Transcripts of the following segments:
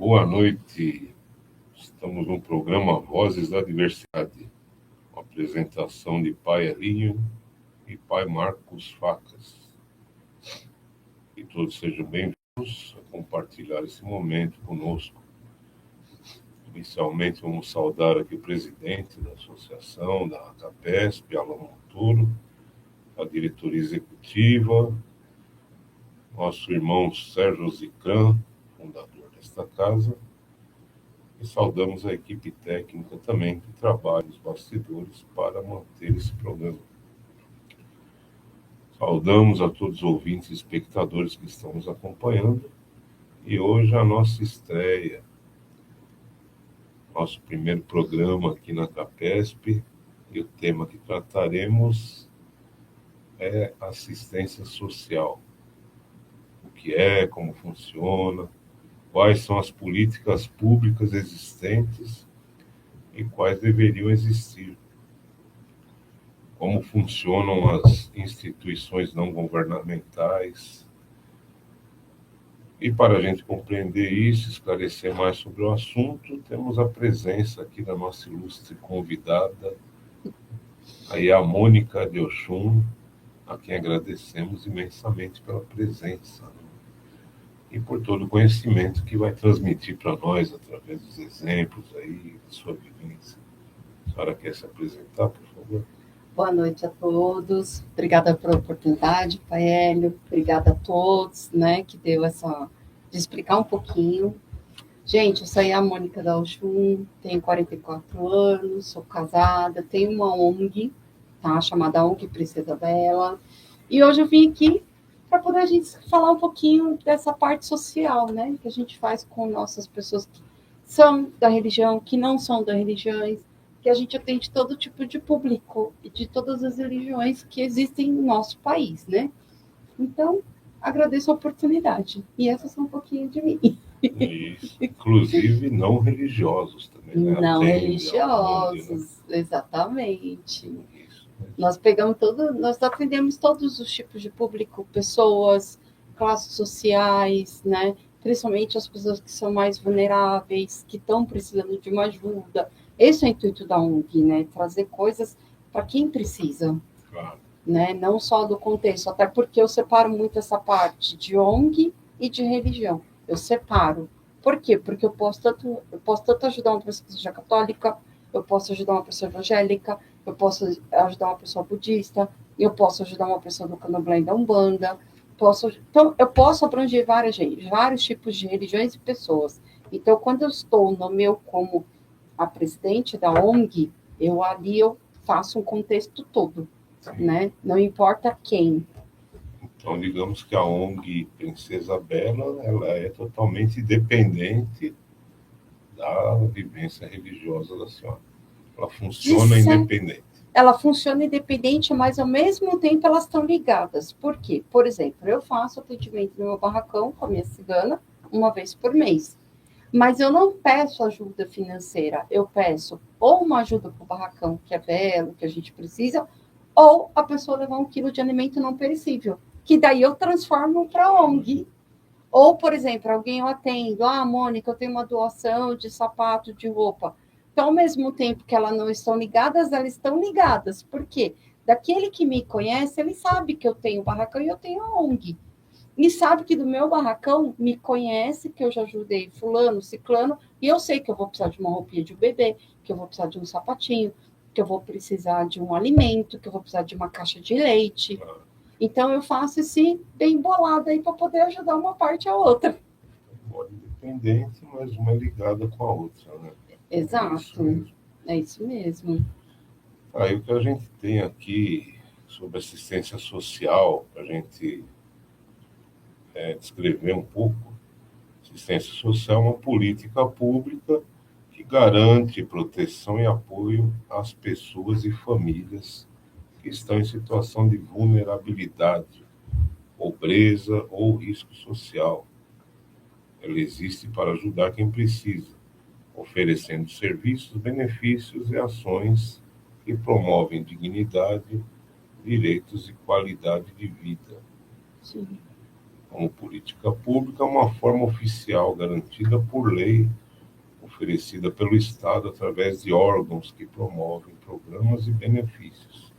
Boa noite. Estamos no programa Vozes da Diversidade. Uma apresentação de pai Elinho e pai Marcos Facas. Que todos sejam bem-vindos a compartilhar esse momento conosco. Inicialmente, vamos saudar aqui o presidente da associação, da CAPESP, Alan Montoro, a diretoria executiva, nosso irmão Sérgio Zicran, fundador desta casa, e saudamos a equipe técnica também que trabalha nos bastidores para manter esse programa. Saudamos a todos os ouvintes e espectadores que estão nos acompanhando, e hoje a nossa estreia, nosso primeiro programa aqui na CAPESP, e o tema que trataremos é assistência social. O que é, como funciona, quais são as políticas públicas existentes e quais deveriam existir. Como funcionam as instituições não governamentais. E para a gente compreender isso, esclarecer mais sobre o assunto, temos a presença aqui da nossa ilustre convidada, aí a Mônica de Oxum, a quem agradecemos imensamente pela presença, né? E por todo o conhecimento que vai transmitir para nós através dos exemplos aí, de sua vivência. A senhora quer se apresentar, por favor? Boa noite a todos. Obrigada pela oportunidade, Pai Hélio. Obrigada a todos, né, que deu de explicar um pouquinho. Gente, eu sou a Mônica da Oxum, tenho 44 anos, sou casada, tenho uma ONG, tá, chamada ONG Princesa Bela. E hoje eu vim aqui para poder a gente falar um pouquinho dessa parte social, né, que a gente faz com nossas pessoas que são da religião, que não são da religião, que a gente atende todo tipo de público e de todas as religiões que existem no nosso país, né? Então, agradeço a oportunidade. E essas são um pouquinho de mim. Isso. Inclusive não religiosos também, né? Não Atende ao mundo, né? religiosos, exatamente. Isso. Nós atendemos todos os tipos de público, pessoas, classes sociais, né? Principalmente as pessoas que são mais vulneráveis, que estão precisando de uma ajuda. Esse é o intuito da ONG, né? Trazer coisas para quem precisa, Claro. né? Não só do contexto, até porque eu separo muito essa parte de ONG e de religião. Eu separo. Por quê? Porque eu posso tanto ajudar uma pessoa que seja católica, eu posso ajudar uma pessoa evangélica, eu posso ajudar uma pessoa budista, eu posso ajudar uma pessoa do candomblé e da Umbanda, então, eu posso abranger vários tipos de religiões e pessoas. Então, quando eu estou no meu como a presidente da ONG, eu faço um contexto todo, né? Não importa quem. Então, digamos que a ONG Princesa Bela, ela é totalmente independente da vivência religiosa da senhora. Ela funciona independente. Ela funciona independente, mas ao mesmo tempo elas estão ligadas. Por quê? Por exemplo, eu faço atendimento no meu barracão com a minha cigana uma vez por mês. Mas eu não peço ajuda financeira, eu peço ou uma ajuda para o barracão, que é belo, que a gente precisa, ou a pessoa levar 1 quilo de alimento não perecível, que daí eu transformo para ONG. Ou, por exemplo, alguém eu atendo, Mônica, eu tenho uma doação de sapato, de roupa. Então, ao mesmo tempo que elas não estão ligadas, elas estão ligadas. Por quê? Daquele que me conhece, ele sabe que eu tenho barracão e eu tenho a ONG. E sabe que do meu barracão me conhece, que eu já ajudei fulano, ciclano, e eu sei que eu vou precisar de uma roupinha de um bebê, que eu vou precisar de um sapatinho, que eu vou precisar de um alimento, que eu vou precisar de uma caixa de leite. Então, eu faço esse bem bolado aí para poder ajudar uma parte a outra. Uma independente, mas uma ligada com a outra, né? Exato. É isso mesmo. Aí o que a gente tem aqui sobre assistência social, para a gente descrever um pouco, assistência social é uma política pública que garante proteção e apoio às pessoas e famílias que estão em situação de vulnerabilidade, pobreza ou risco social. Ela existe para ajudar quem precisa, oferecendo serviços, benefícios e ações que promovem dignidade, direitos e qualidade de vida. Sim. como política pública, uma forma oficial garantida por lei, oferecida pelo Estado através de órgãos que promovem programas e benefícios,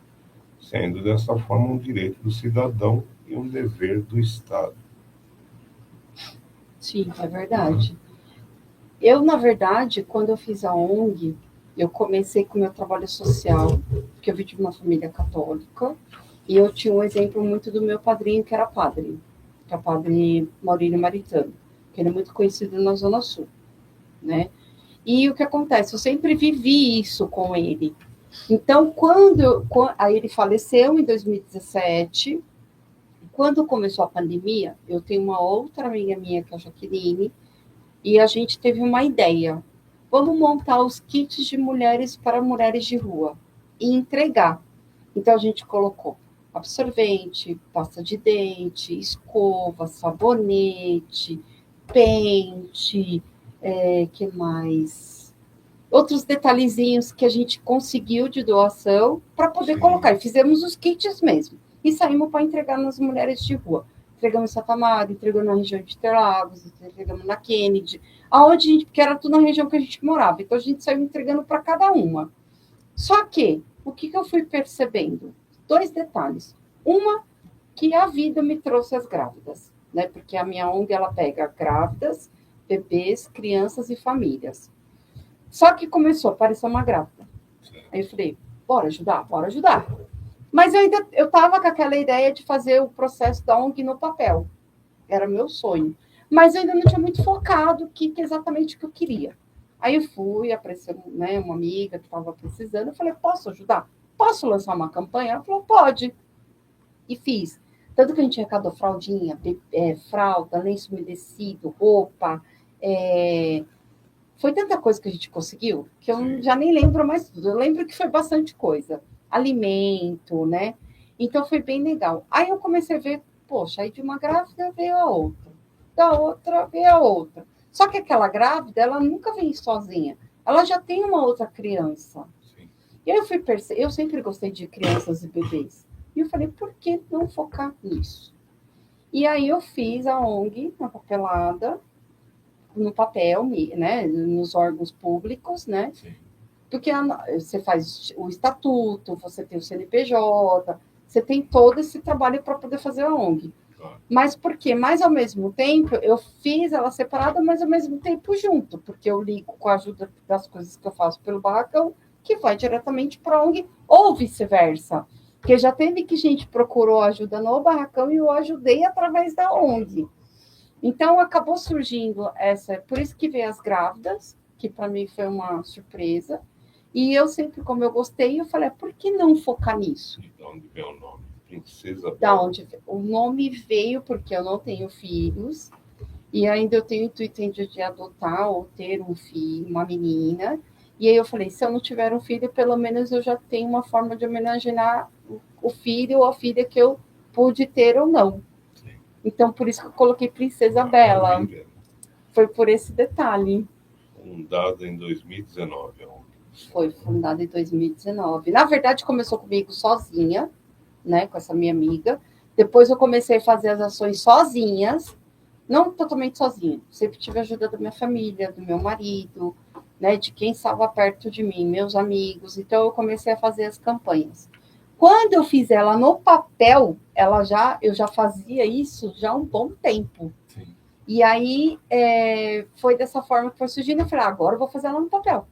sendo dessa forma um direito do cidadão e um dever do Estado. Sim, é verdade. Eu, na verdade, quando eu fiz a ONG, eu comecei com o meu trabalho social, porque eu vim de uma família católica, e eu tinha um exemplo muito do meu padrinho, que era padre, que é o padre Maurílio Maritano, que ele é muito conhecido na Zona Sul, né? E o que acontece? Eu sempre vivi isso com ele. Então, aí ele faleceu em 2017, quando começou a pandemia, eu tenho uma outra amiga minha, que é a Jaqueline, e a gente teve uma ideia. Vamos montar os kits de mulheres para mulheres de rua e entregar. Então a gente colocou absorvente, pasta de dente, escova, sabonete, pente, que mais? Outros detalhezinhos que a gente conseguiu de doação para poder colocar. E fizemos os kits mesmo. E saímos para entregar nas mulheres de rua. Entregamos em Santa Maria, entregamos na região de Interlagos, entregamos na Kennedy, aonde a gente, porque era tudo na região que a gente morava. Então a gente saiu entregando para cada uma. Só que, o que eu fui percebendo? Dois detalhes. Uma, que a vida me trouxe as grávidas, né? Porque a minha ONG, ela pega grávidas, bebês, crianças e famílias. Só que começou a aparecer uma grávida. Aí eu falei, bora ajudar, bora ajudar. Mas eu estava com aquela ideia de fazer o processo da ONG no papel. Era meu sonho. Mas eu ainda não tinha muito focado que exatamente o que eu queria. Aí eu fui, apareceu, né, uma amiga que estava precisando. Eu falei, posso ajudar? Posso lançar uma campanha? Ela falou, pode. E fiz. Tanto que a gente arrecadou fraldinha, fralda, lenço umedecido, roupa. Foi tanta coisa que a gente conseguiu que eu já nem lembro mais tudo. Eu lembro que foi bastante coisa. Alimento, né? Então foi bem legal. Aí eu comecei a ver, poxa, aí de uma grávida veio a outra, da outra veio a outra. Só que aquela grávida, ela nunca vem sozinha. Ela já tem uma outra criança. Sim. E aí eu fui perceber, eu sempre gostei de crianças e bebês. E eu falei, por que não focar nisso? E aí eu fiz a ONG na papelada, no papel, né, nos órgãos públicos, né? Sim. Porque você faz o estatuto, você tem o CNPJ, você tem todo esse trabalho para poder fazer a ONG. Claro. Mas por quê? Mas ao mesmo tempo, eu fiz ela separada, mas ao mesmo tempo junto, porque eu ligo com a ajuda das coisas que eu faço pelo barracão, que vai diretamente para a ONG, ou vice-versa. Porque já teve que gente procurou ajuda no barracão e eu ajudei através da ONG. Então, acabou surgindo por isso que veio as grávidas, que para mim foi uma surpresa. E eu sempre, como eu gostei, eu falei, por que não focar nisso? E de onde veio o nome? Princesa da onde o nome veio porque eu não tenho filhos, e ainda eu tenho o intuito de adotar ou ter um filho, uma menina. E aí eu falei, se eu não tiver um filho, pelo menos eu já tenho uma forma de homenagear o filho ou a filha que eu pude ter ou não. Então, por isso que eu coloquei Princesa Bela. Foi por esse detalhe. Fundada em 2019. Foi fundada em 2019. Na verdade, começou comigo sozinha, né, com essa minha amiga. Depois eu comecei a fazer as ações sozinhas, não totalmente sozinha. Sempre tive a ajuda da minha família, do meu marido, né, de quem estava perto de mim, meus amigos. Então, eu comecei a fazer as campanhas. Quando eu fiz ela no papel, eu já fazia isso já há um bom tempo. Sim. E aí foi dessa forma que foi surgindo. Eu falei, agora eu vou fazer ela no papel.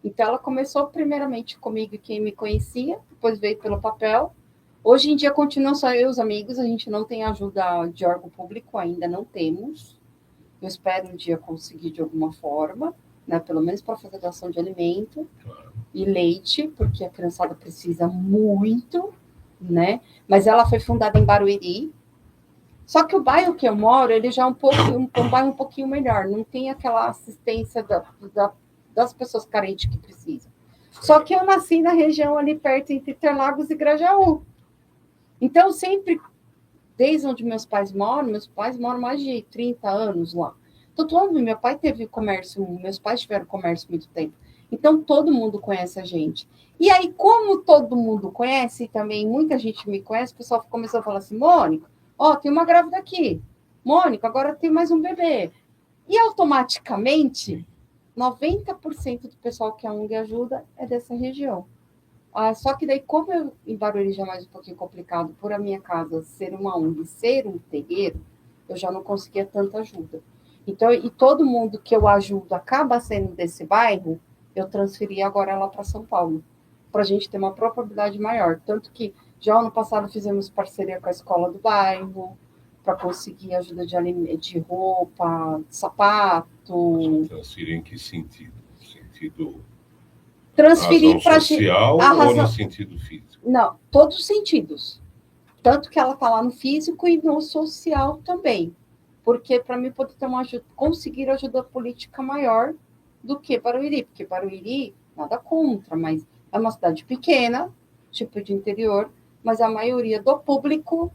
Então ela começou primeiramente comigo, quem me conhecia, depois veio pelo papel. Hoje em dia continuam só eu e os amigos, a gente não tem ajuda de órgão público, ainda não temos. Eu espero um dia conseguir de alguma forma, né, pelo menos para fazer doação de alimento e leite, porque a criançada precisa muito, né? Mas ela foi fundada em Barueri. Só que o bairro que eu moro, ele já é um bairro um pouquinho melhor, não tem aquela assistência das pessoas carentes que precisam. Só que eu nasci na região ali perto entre Interlagos e Grajaú. Então, sempre, desde onde meus pais moram mais de 30 anos lá. Então, meu pai teve comércio, meus pais tiveram comércio muito tempo. Então, todo mundo conhece a gente. E aí, como todo mundo conhece, e também muita gente me conhece, o pessoal começou a falar assim, Mônica, ó, tem uma grávida aqui. Mônica, agora tem mais um bebê. E automaticamente, 90% do pessoal que a ONG ajuda é dessa região. Só que daí, como eu, em Barueri já é mais um pouquinho complicado, por a minha casa ser uma ONG, ser um terreiro, eu já não conseguia tanta ajuda. Então, e todo mundo que eu ajudo acaba sendo desse bairro, eu transferi agora lá para São Paulo, para a gente ter uma probabilidade maior. Tanto que já ano passado fizemos parceria com a escola do bairro, para conseguir ajuda de roupa, de sapato. Transferir em que sentido? No sentido razão Transferir para social a ou no razão. sentido físico? Não, todos os sentidos. Tanto que ela está lá no físico e no social também. Porque para mim poder ter uma ajuda, conseguir ajuda política maior do que Barueri, porque Barueri, nada contra, mas é uma cidade pequena, tipo de interior, mas a maioria do público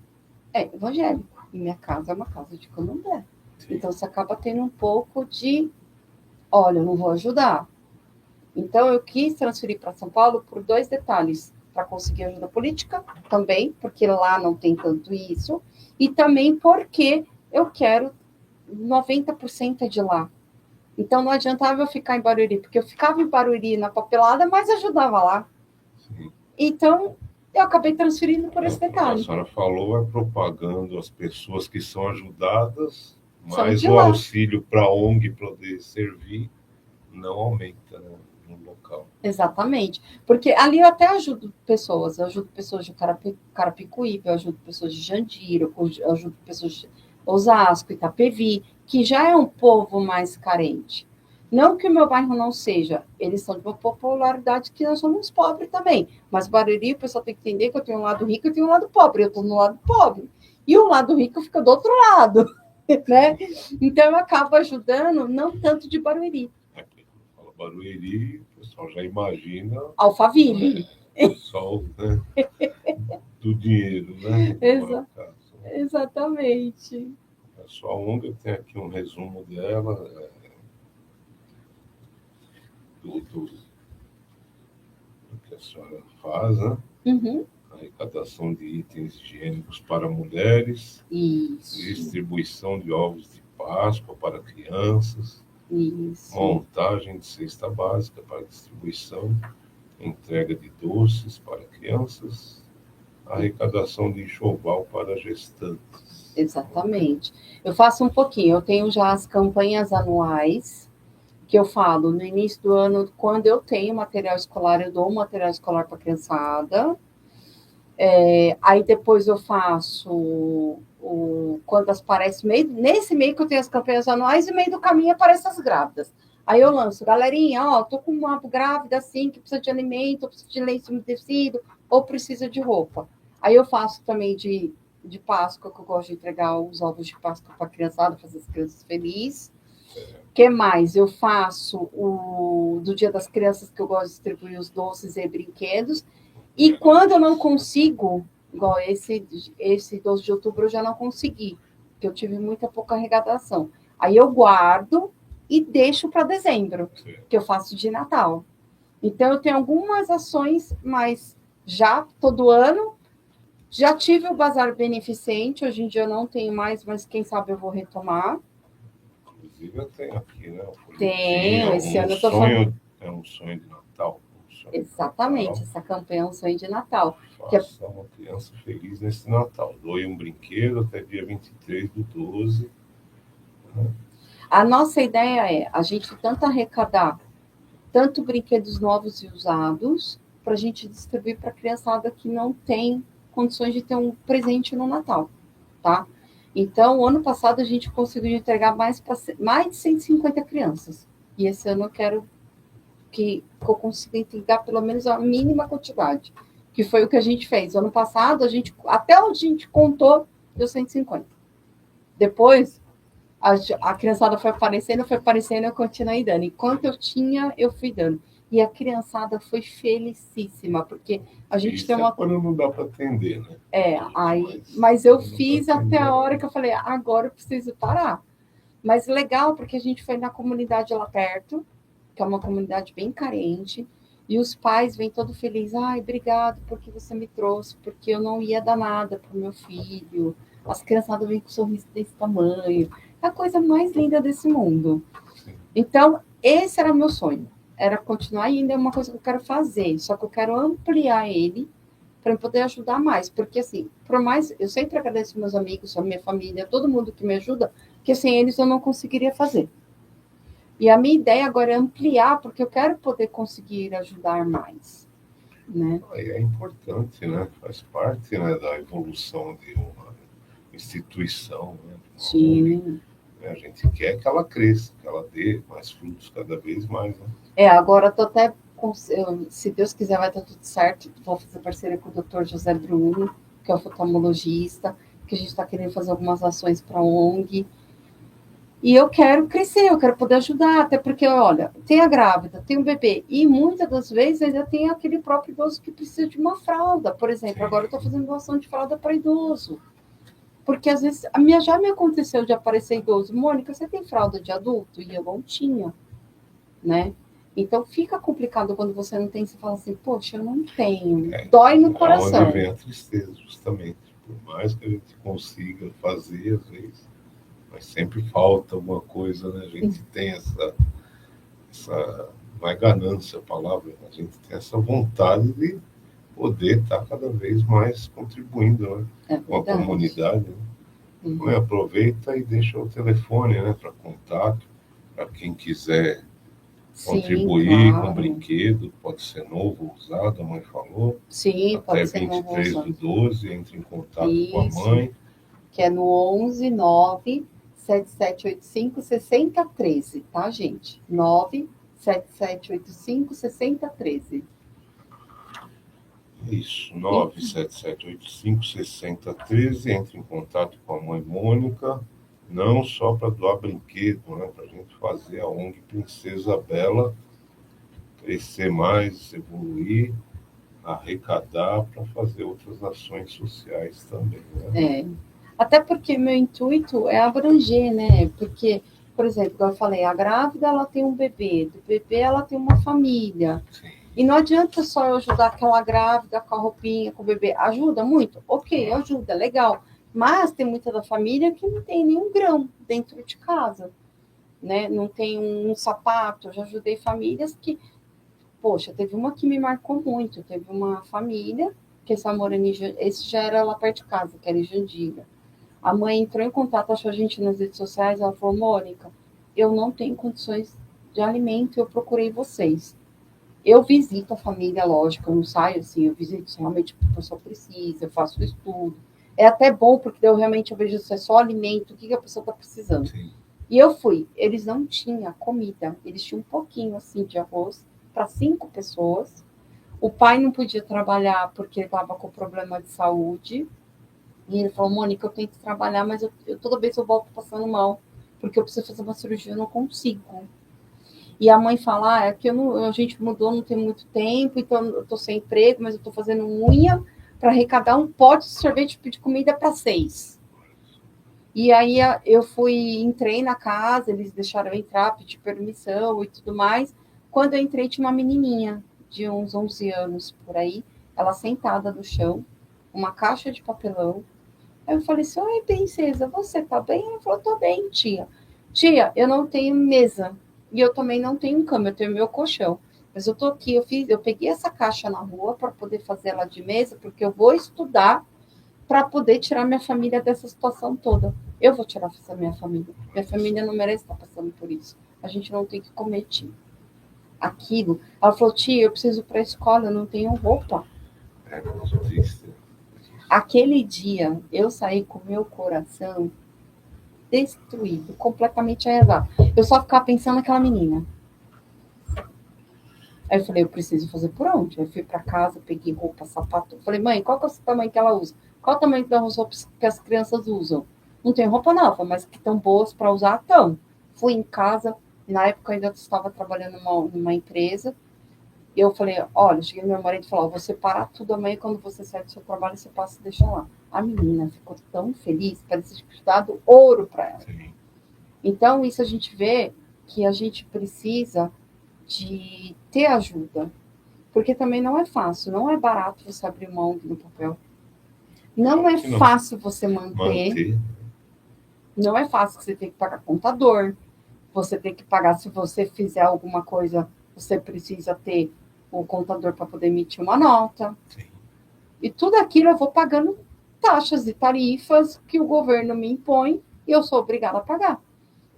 é evangélico. E minha casa é uma casa de candomblé. Então você acaba tendo um pouco de, olha, eu não vou ajudar. Então eu quis transferir para São Paulo por dois detalhes, para conseguir ajuda política também, porque lá não tem tanto isso, e também porque eu quero 90% é de lá. Então não adiantava eu ficar em Barueri, porque eu ficava em Barueri na papelada, mas ajudava lá. Sim. Então eu acabei transferindo por esse O que a detalhe. senhora falou é propagando as pessoas que são ajudadas, São mas de o lá. auxílio para a ONG poder servir não aumenta, né, no local. Exatamente. Porque ali eu até eu ajudo pessoas de Carapicuíba, eu ajudo pessoas de Jandira, eu ajudo pessoas de Osasco, Itapevi, que já é um povo mais carente. Não que o meu bairro não seja, eles são de uma popularidade que nós somos pobres também. Mas Barueri, o pessoal tem que entender que eu tenho um lado rico e tenho um lado pobre. Eu estou no lado pobre. E o lado rico fica do outro lado. Né? Então eu acabo ajudando, não tanto de Barueri. Fala Barueri, o pessoal já imagina Alphaville. o pessoal, né, do dinheiro, né? Não é o caso. Exatamente. A sua ONG tem aqui um resumo dela, do que a senhora faz, né? Uhum. Arrecadação de itens higiênicos para mulheres, Isso, distribuição de ovos de Páscoa para crianças, isso. montagem de cesta básica para distribuição, entrega de doces para crianças, arrecadação de enxoval para gestantes. Exatamente. Eu faço um pouquinho, eu tenho já as campanhas anuais, que eu falo no início do ano, quando eu tenho material escolar, eu dou material escolar para a criançada. Aí depois eu faço quando aparece nesse meio que eu tenho as campanhas anuais, e no meio do caminho aparecem as grávidas. Aí eu lanço, galerinha, ó, tô com uma grávida assim, que precisa de alimento, ou precisa de lenço umedecido, ou precisa de roupa. Aí eu faço também de Páscoa, que eu gosto de entregar os ovos de Páscoa para a criançada, fazer as crianças felizes. O que mais? Eu faço do Dia das Crianças, que eu gosto de distribuir os doces e brinquedos. E quando eu não consigo, igual esse 12 de outubro eu já não consegui, porque eu tive muita pouca arrecadação. Aí eu guardo e deixo para dezembro, que eu faço de Natal. Então eu tenho algumas ações, mas já todo ano. Já tive o Bazar Beneficente, hoje em dia eu não tenho mais, mas quem sabe eu vou retomar. Inclusive eu tenho aqui, né? Tenho, esse ano eu tô sonho, é um sonho de Natal. Exatamente, essa campanha é um sonho de Natal. Faça uma criança feliz nesse Natal. Doe um brinquedo até dia 23/12. A nossa ideia é a gente tanto arrecadar tanto brinquedos novos e usados, para a gente distribuir para a criançada que não tem condições de ter um presente no Natal, tá? Então, o ano passado a gente conseguiu entregar mais de 150 crianças. E esse ano eu quero que eu consiga entregar pelo menos a mínima quantidade, que foi o que a gente fez. Ano passado, até onde a gente contou, deu 150. Depois, a criançada foi aparecendo, eu continuei dando. Enquanto eu tinha, eu fui dando. E a criançada foi felicíssima, porque a gente Isso tem uma. Quando não dá para atender, né? Mas eu fiz até a hora que eu falei, agora eu preciso parar. Mas legal, porque a gente foi na comunidade lá perto, que é uma comunidade bem carente, e os pais vêm todo felizes, ai, obrigado porque você me trouxe, porque eu não ia dar nada para o meu filho. as criançadas vêm com sorriso desse tamanho. É a coisa mais linda desse mundo. Então, esse era o meu sonho. Era continuar ainda, é uma coisa que eu quero fazer, só que eu quero ampliar ele para poder ajudar mais. Porque, assim, por mais. Eu sempre agradeço meus amigos, a minha família, todo mundo que me ajuda, que sem eles eu não conseguiria fazer. E a minha ideia agora é ampliar, porque eu quero poder conseguir ajudar mais. Né? É importante, né? Faz parte, né, da evolução de uma instituição, né? Sim. A gente quer que ela cresça, que ela dê mais frutos cada vez mais, né? Agora estou até, se Deus quiser, vai estar tudo certo. Vou fazer parceria com o Dr. José Bruno, que é o oftalmologista, que a gente está querendo fazer algumas ações para a ONG. E eu quero crescer, eu quero poder ajudar, até porque, olha, tem a grávida, tem o bebê, e muitas das vezes ainda tem aquele próprio idoso que precisa de uma fralda. Por exemplo, agora eu estou fazendo doação de fralda para idoso. Porque às vezes já me aconteceu de aparecer idoso. Mônica, você tem fralda de adulto? E eu não tinha, né? Então fica complicado quando você não tem, você fala assim, poxa, eu não tenho. Dói no coração. É onde vem a tristeza, justamente. Por mais que a gente consiga fazer, às vezes, mas sempre falta alguma coisa, né? A gente tem essa não é ganância a palavra, a gente tem essa vontade de poder estar cada vez mais contribuindo, né, com a comunidade. Né? Então, aproveita e deixa o telefone, né, para contato, para quem quiser contribuir. Sim, com brinquedo, pode ser novo ou usado, a mãe falou. Sim, até 23/12, entre em contato com a mãe. Que é no 11 9 7785 6013, tá, gente? 97785 6013. Isso, 97785 6013. Entre em contato com a mãe Mônica, não só para doar brinquedo, né? Para a gente fazer a ONG Princesa Bela crescer mais, evoluir, arrecadar para fazer outras ações sociais também. Né? Até porque meu intuito é abranger, né? Porque, por exemplo, como eu falei, a grávida ela tem um bebê, do bebê ela tem uma família. Sim. E não adianta só eu ajudar aquela grávida com a roupinha, com o bebê. Ajuda muito? Ok, ajuda, legal. Mas tem muita da família que não tem nenhum grão dentro de casa, né? Não tem um sapato. Eu já ajudei famílias que, poxa, teve uma que me marcou muito. Teve uma família que essa morena, esse já era lá perto de casa, que era em Jandira. A mãe entrou em contato, achou a gente nas redes sociais, ela falou, Mônica, eu não tenho condições de alimento, eu procurei vocês. Eu visito a família, lógico, eu não saio assim, eu visito realmente o que a pessoa precisa, eu faço o estudo. É até bom, porque eu realmente vejo se é só alimento, o que a pessoa está precisando. Sim. E eu fui, eles não tinham comida, eles tinham um pouquinho assim de arroz para 5 pessoas. O pai não podia trabalhar porque ele estava com problema de saúde. E ele falou, Mônica, eu tento trabalhar, mas toda vez eu volto passando mal, porque eu preciso fazer uma cirurgia, eu não consigo. E a mãe fala, é que a gente mudou, não tem muito tempo, então eu estou sem emprego, mas eu estou fazendo unha para arrecadar um pote de sorvete de comida para 6. E aí eu entrei na casa, eles deixaram eu entrar, pedi permissão e tudo mais. Quando eu entrei, tinha uma menininha de uns 11 anos por aí, ela sentada no chão, uma caixa de papelão. Aí eu falei assim, oi, princesa, você tá bem? Ela falou, tô bem, tia. Tia, eu não tenho mesa. E eu também não tenho cama, eu tenho meu colchão. Mas eu tô aqui, eu peguei essa caixa na rua para poder fazer ela de mesa, porque eu vou estudar para poder tirar minha família dessa situação toda. Eu vou tirar essa minha família. Minha família não merece estar passando por isso. A gente não tem que comer, tia. Aquilo. Ela falou, tia, eu preciso ir para a escola, eu não tenho roupa. É triste. Aquele dia, eu saí com meu coração destruído, completamente arrasado. Eu só ficava pensando naquela menina. Aí eu falei, eu preciso fazer por onde? Eu fui para casa, peguei roupa, sapato. Eu falei, mãe, qual que é o tamanho que ela usa? Qual o tamanho das roupas que as crianças usam? Não tem roupa nova, mas que estão boas para usar, estão. Fui em casa, na época eu ainda estava trabalhando numa empresa. E eu falei, olha, cheguei no meu marido e falei, vou separar tudo amanhã, quando você sair do seu trabalho, você passa e deixa lá. A menina ficou tão feliz, parece ter dado ouro para ela. Sim. Então, isso a gente vê que a gente precisa de ter ajuda. Porque também não é fácil, não é barato você abrir uma ONG no papel. Não é que não fácil você manter. Não é fácil, você tem que pagar contador, você tem que pagar, se você fizer alguma coisa, você precisa ter o contador para poder emitir uma nota. Sim. E tudo aquilo eu vou pagando taxas e tarifas que o governo me impõe e eu sou obrigada a pagar.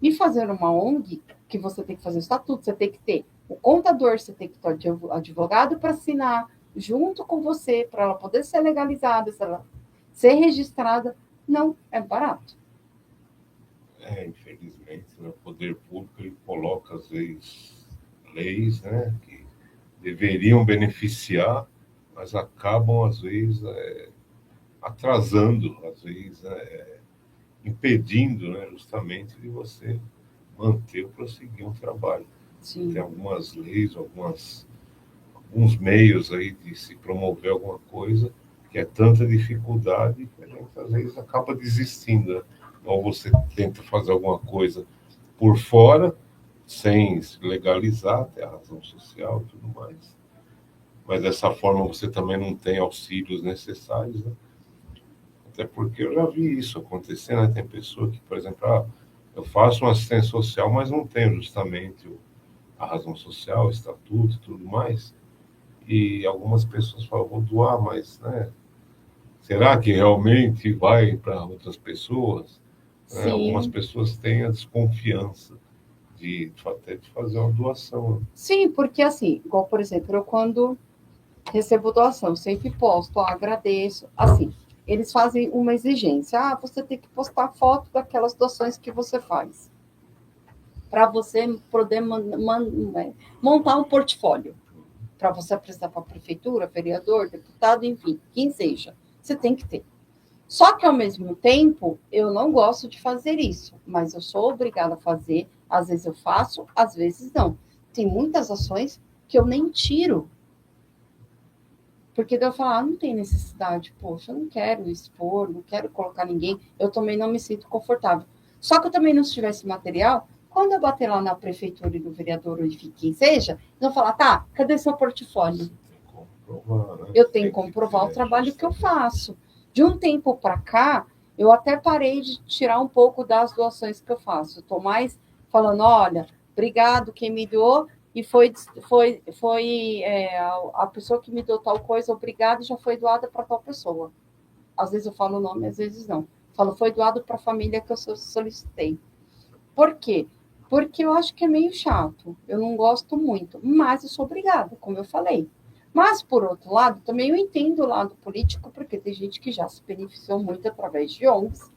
E fazer uma ONG, que você tem que fazer o estatuto, você tem que ter o contador, você tem que ter o advogado para assinar junto com você, para ela poder ser legalizada, ser registrada, não é barato. Infelizmente, né, o poder público ele coloca, às vezes, leis, né, que deveriam beneficiar, mas acabam, às vezes, atrasando, às vezes, impedindo, né, justamente de você manter ou prosseguir um trabalho. Sim. Tem algumas leis, alguns meios aí de se promover alguma coisa que é tanta dificuldade que a gente, às vezes, acaba desistindo, né? Ou você tenta fazer alguma coisa por fora, sem se legalizar, ter a razão social e tudo mais. Mas dessa forma você também não tem auxílios necessários, né? Até porque eu já vi isso acontecer, né? Tem pessoa que, por exemplo, eu faço uma assistência social, mas não tenho justamente a razão social, o estatuto e tudo mais. E algumas pessoas falam, vou doar, mas, né? Será que realmente vai para outras pessoas? Algumas pessoas têm a desconfiança até de fazer uma doação. Né? Sim, porque assim, igual por exemplo, eu quando recebo doação, sempre posto, agradeço, assim, eles fazem uma exigência, você tem que postar foto daquelas doações que você faz, para você poder montar um portfólio, para você apresentar para a prefeitura, vereador, deputado, enfim, quem seja, você tem que ter. Só que, ao mesmo tempo, eu não gosto de fazer isso, mas eu sou obrigada a fazer. Às vezes eu faço, às vezes não. Tem muitas ações que eu nem tiro. Porque daí eu falo, não tem necessidade, poxa, eu não quero expor, não quero colocar ninguém, eu também não me sinto confortável. Só que eu também não se tivesse material, quando eu bater lá na prefeitura e do vereador, ou enfim, quem seja, eles vão falar, tá, cadê seu portfólio? Eu tenho que comprovar o trabalho que eu faço. De um tempo para cá, eu até parei de tirar um pouco das doações que eu faço. Estou mais falando, olha, obrigado quem me doou, e a pessoa que me deu tal coisa, obrigado, já foi doada para tal pessoa. Às vezes eu falo o nome, às vezes não. Falo, foi doado para a família que eu solicitei. Por quê? Porque eu acho que é meio chato. Eu não gosto muito, mas eu sou obrigada, como eu falei. Mas, por outro lado, também eu entendo o lado político, porque tem gente que já se beneficiou muito através de ONGs.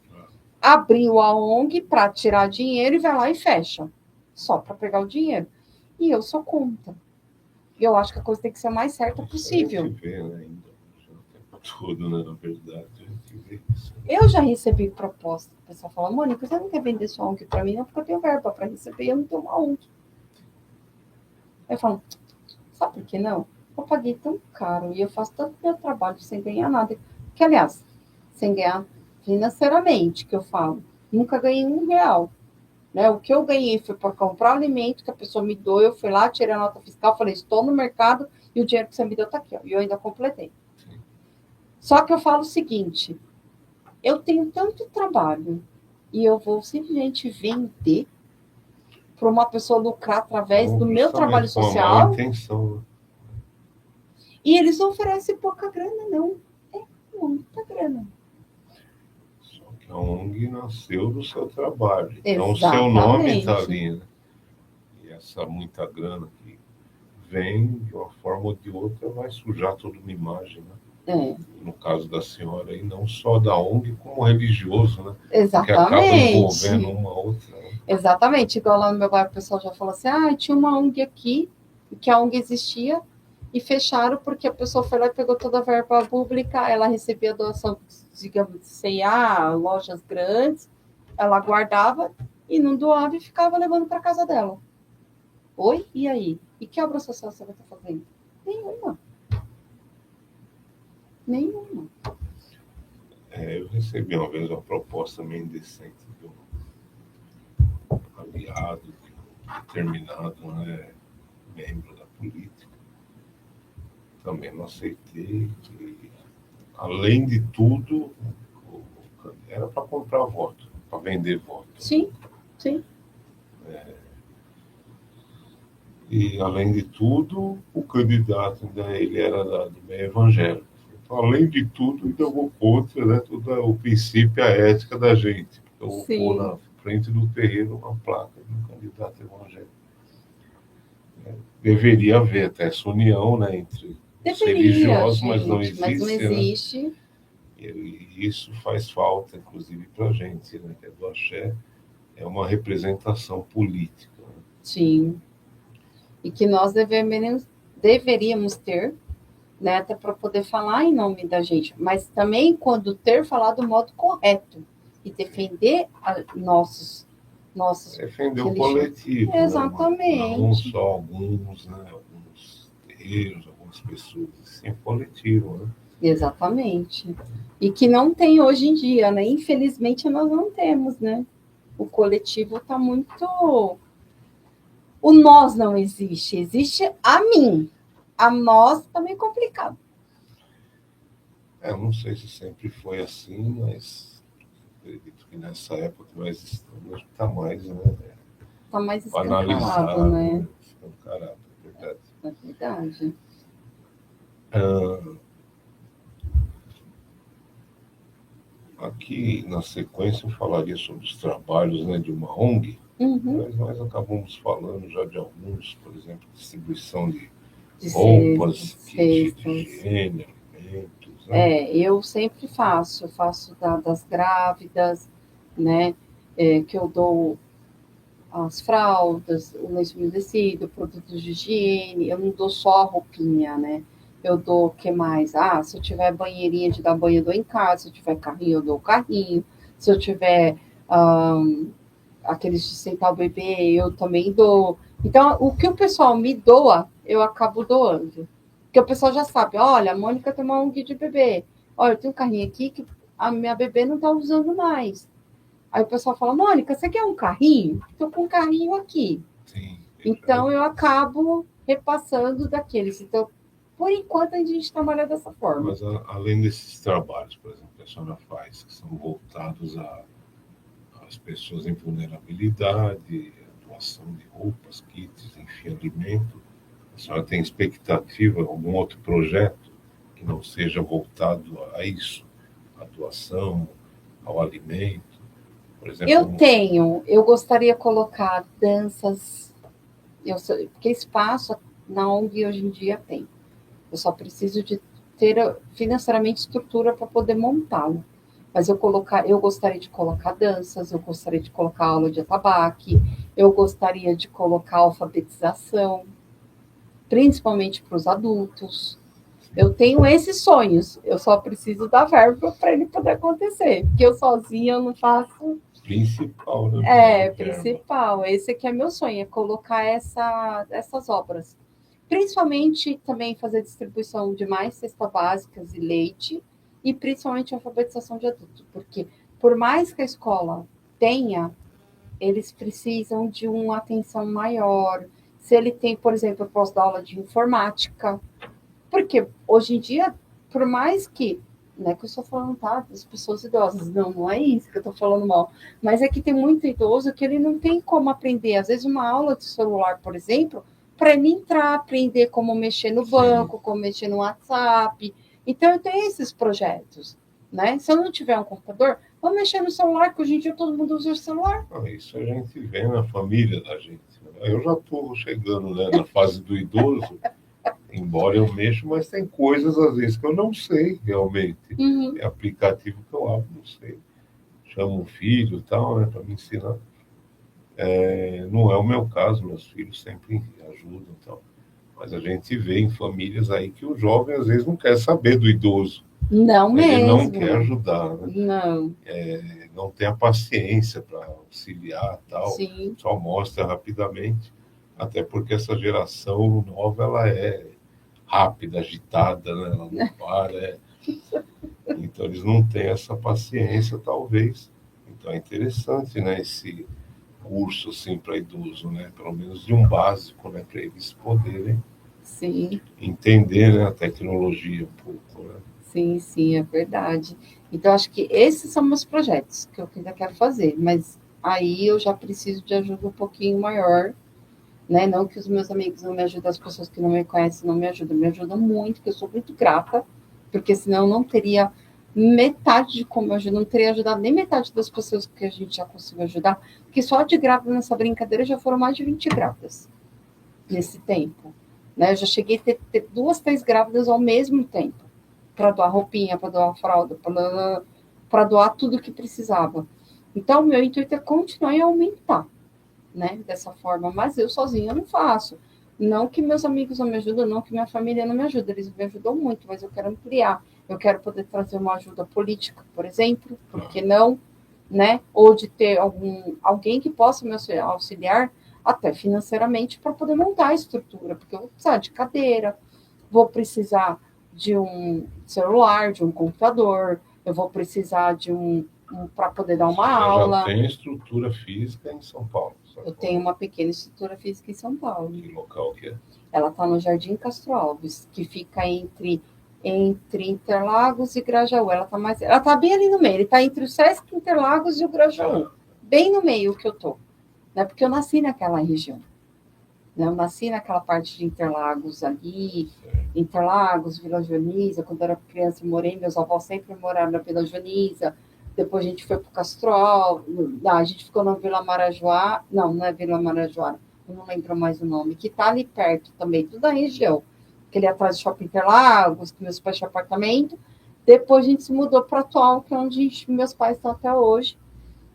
Abriu a ONG para tirar dinheiro e vai lá e fecha, só para pegar o dinheiro. E eu sou contra. Eu acho que a coisa tem que ser a mais certa possível. A gente vê, né, ainda o tempo todo, né, na verdade, a gente vê isso. Eu já recebi proposta. O pessoal fala, Mônica, você não quer vender sua ONG para mim? Não, porque eu tenho verba para receber e eu não tenho uma ONG. Aí eu falo, sabe por que não? Eu paguei tão caro e eu faço tanto meu trabalho sem ganhar nada. Que, aliás, sem ganhar financeiramente, que eu falo. Nunca ganhei R$1. Né? O que eu ganhei foi para comprar o alimento que a pessoa me deu. Eu fui lá, tirei a nota fiscal, falei, estou no mercado e o dinheiro que você me deu está aqui. Ó, e eu ainda completei. Só que eu falo o seguinte, eu tenho tanto trabalho e eu vou simplesmente vender para uma pessoa lucrar através do meu trabalho social. Uma intenção, né? E eles não oferecem pouca grana, não. É muita grana. Só que a ONG nasceu do seu trabalho. Então Exatamente. o seu nome está ali, né? E essa muita grana que vem, de uma forma ou de outra, vai sujar toda uma imagem, né? No caso da senhora aí, não só da ONG, como religioso, né? Exatamente. Que acaba envolvendo uma outra. Né? Exatamente. Igual lá no meu bairro, o pessoal já falou assim, tinha uma ONG aqui, que a ONG existia, e fecharam porque a pessoa foi lá e pegou toda a verba pública, ela recebia doação, digamos, de C&A, lojas grandes, ela guardava e não doava e ficava levando para casa dela. Oi? E aí? E que obra social você vai estar fazendo? Nenhuma. Eu recebi uma vez uma proposta meio indecente de um aliado, de um determinado, né, membro da política. Também não aceitei. além de tudo, era para comprar voto, para vender voto. Sim, sim. E, além de tudo, o candidato, né, ele era do meio evangélico. Então, além de tudo, ainda vou contra, né, todo o princípio e a ética da gente. Porque eu vou pôr Sim. na frente do terreiro uma placa de um candidato evangélico. Deveria haver até essa união, né, entre os Deveria, religiosos, mas não gente, mas não existe, né? existe. E isso faz falta, inclusive, para a gente, né, que é do axé, é uma representação política. Né? Sim. E que nós deveríamos ter, né, até para poder falar em nome da gente, mas também quando ter falar do modo correto e defender nossos Defender o religiões. coletivo, né? Não Exatamente, só alguns, né? Alguns terreiros, algumas pessoas, sim, o coletivo, né? exatamente. E que não tem hoje em dia, né? Infelizmente nós não temos, né? O coletivo está muito. O nós não existe, existe a mim. A nós está meio complicado. Não sei se sempre foi assim, mas acredito que nessa época que nós estamos, está mais, né? Está mais escancarado, Analisado, né? né? Escancarado, é verdade. É verdade. Ah, aqui, na sequência, eu falaria sobre os trabalhos, né, de uma ONG, Uhum. mas nós acabamos falando já de alguns, por exemplo, distribuição de De roupas, kit de cestas. higiene, alimentos, né? Eu sempre faço, das grávidas, né? Que eu dou as fraldas, o lenço umedecido, produtos de higiene, eu não dou só a roupinha, né? Eu dou o que mais? Ah, se eu tiver banheirinha de dar banho, eu dou em casa, se eu tiver carrinho, eu dou o carrinho, se eu tiver aqueles de sentar o bebê, eu também dou. Então, o que o pessoal me doa, eu acabo doando. Porque o pessoal já sabe, olha, a Mônica tem uma ONG de bebê. Olha, eu tenho um carrinho aqui que a minha bebê não está usando mais. Aí o pessoal fala, Mônica, você quer um carrinho? Estou com um carrinho aqui. Sim, Então, eu acabo repassando daqueles. Então, por enquanto, a gente trabalha dessa forma. mas além desses trabalhos, por exemplo, que a senhora faz, que são voltados às pessoas em vulnerabilidade, doação de roupas, kits, enfim, alimento, a senhora tem expectativa, algum outro projeto que não seja voltado a isso, à doação, ao alimento, por exemplo? Eu gostaria de colocar danças, porque espaço na ONG hoje em dia tem. Eu só preciso de ter financeiramente estrutura para poder montá-lo. Mas eu gostaria de colocar danças, eu gostaria de colocar aula de atabaque, eu gostaria de colocar alfabetização, principalmente para os adultos. Eu tenho esses sonhos, eu só preciso da verba para ele poder acontecer, porque eu sozinha eu não faço. Principal, né? Principal. Esse aqui é meu sonho, é colocar essas obras. Principalmente também fazer distribuição de mais cestas básicas e leite, e principalmente alfabetização de adultos, porque por mais que a escola tenha, eles precisam de uma atenção maior. Se ele tem, por exemplo, eu posso dar aula de informática, porque hoje em dia, por mais que, não é que eu estou falando, tá, das pessoas idosas, não é isso que eu estou falando mal, mas é que tem muito idoso que ele não tem como aprender, às vezes uma aula de celular, por exemplo, para ele entrar, aprender como mexer no banco, como mexer no WhatsApp. Então, eu tenho esses projetos, né? Se eu não tiver um computador, vou mexer no celular, que hoje em dia todo mundo usa o celular. Isso a gente vê na família da gente. Eu já estou chegando, né, na fase do idoso, embora eu mexa, mas tem coisas às vezes que eu não sei realmente. Uhum. É aplicativo que eu abro, não sei. Chamo o filho e tal, né, para me ensinar. Não é o meu caso, meus filhos sempre ajudam e tal. Mas a gente vê em famílias aí que o jovem às vezes não quer saber do idoso. Não Ele mesmo. não quer ajudar, né? Não. Não tem a paciência para auxiliar tal. Sim. Só mostra rapidamente. Até porque essa geração nova ela é rápida, agitada, né? Ela não para. Então eles não têm essa paciência, talvez. Então é interessante, né? Esse curso assim para idoso, né? Pelo menos de um básico, né? Para eles poderem Sim. entender, né, a tecnologia um pouco, né? Sim, sim, é verdade. Então, acho que esses são meus projetos que eu ainda quero fazer, mas aí eu já preciso de ajuda um pouquinho maior, né? Não que os meus amigos não me ajudem, as pessoas que não me conhecem não me ajudam muito, que eu sou muito grata, porque senão eu não teria metade de como eu ajudo, não teria ajudado nem metade das pessoas que a gente já conseguiu ajudar, porque só de grávida nessa brincadeira já foram mais de 20 grávidas nesse tempo, né? Eu já cheguei a ter duas, três grávidas ao mesmo tempo, para doar roupinha, para doar fralda, para doar tudo que precisava. Então, meu intuito é continuar e aumentar, né? Dessa forma, mas eu sozinha não faço. Não que meus amigos não me ajudam, não que minha família não me ajuda, eles me ajudam muito, mas eu quero ampliar. Eu quero poder trazer uma ajuda política, por exemplo, por que não, né? Ou de ter alguém que possa me auxiliar até financeiramente para poder montar a estrutura, porque eu vou precisar de cadeira, vou precisar de um celular, de um computador, eu vou precisar de para poder dar uma Você já aula. tem estrutura física em São Paulo, Eu sacou? tenho uma pequena estrutura física em São Paulo. Que local que é? Ela está no Jardim Castro Alves, que fica entre Interlagos e Grajaú. Ela tá bem ali no meio. Ele está entre o Sesc Interlagos e o Grajaú, bem no meio que eu tô, né? Porque eu nasci naquela região, né? Eu nasci naquela parte de Interlagos ali, Interlagos, Vila Joaniza. Quando eu era criança, eu morei. Meus avós sempre moraram na Vila Joaniza. Depois a gente foi para o Castrol, a gente ficou na Vila Marajoara, não é Vila Marajoara, eu não lembro mais o nome, que está ali perto também, tudo da região, aquele atrás do Shopping Interlagos, que meus pais tinham apartamento. Depois a gente se mudou para Atual, que é onde meus pais estão até hoje,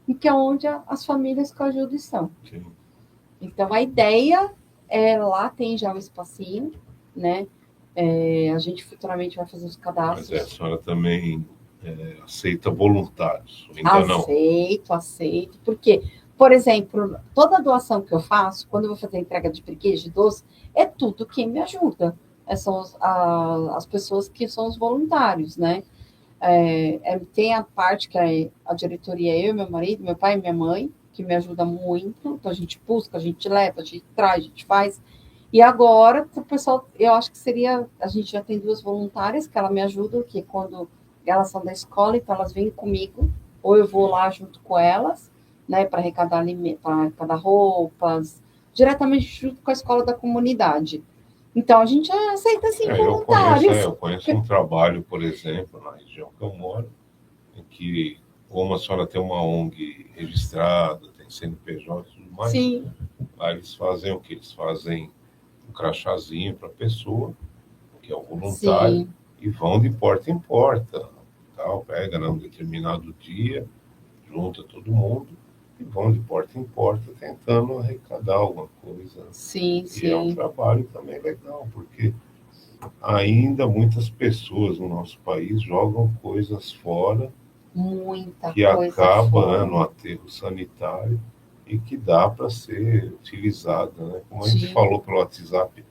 e que é onde as famílias que eu ajudo estão. Sim. Então a ideia é, lá tem já um espacinho, né? A gente futuramente vai fazer os cadastros. Mas a senhora também aceita voluntários? Ainda não? Aceito. Porque, por exemplo, toda doação que eu faço, quando eu vou fazer entrega de brinquedos, de doce, é tudo quem me ajuda. São as pessoas que são os voluntários, né? Tem a parte que a diretoria é eu, meu marido, meu pai e minha mãe, que me ajuda muito. Então a gente busca, a gente leva, a gente traz, a gente faz. E agora, o pessoal, eu acho que seria. A gente já tem duas voluntárias que ela me ajudam, que quando elas são da escola, então elas vêm comigo, ou eu vou lá junto com elas, né, para arrecadar alimento, para arrecadar roupas, diretamente junto com a escola da comunidade. Então a gente aceita sim voluntários. Eu conheço um trabalho, por exemplo, na região que eu moro, em que, como a senhora tem uma ONG registrada, tem CNPJ e tudo mais, Sim. Lá eles fazem o que? Eles fazem um crachazinho para a pessoa, que é o voluntário, Sim. E vão de porta em porta, tal, pega num determinado dia, junta todo mundo e vão de porta em porta tentando arrecadar alguma coisa. Sim, E é um trabalho também legal, porque ainda muitas pessoas no nosso país jogam coisas fora muita que coisa acaba fora. No aterro sanitário e que dá para ser utilizada, né? Como a gente falou pelo WhatsApp,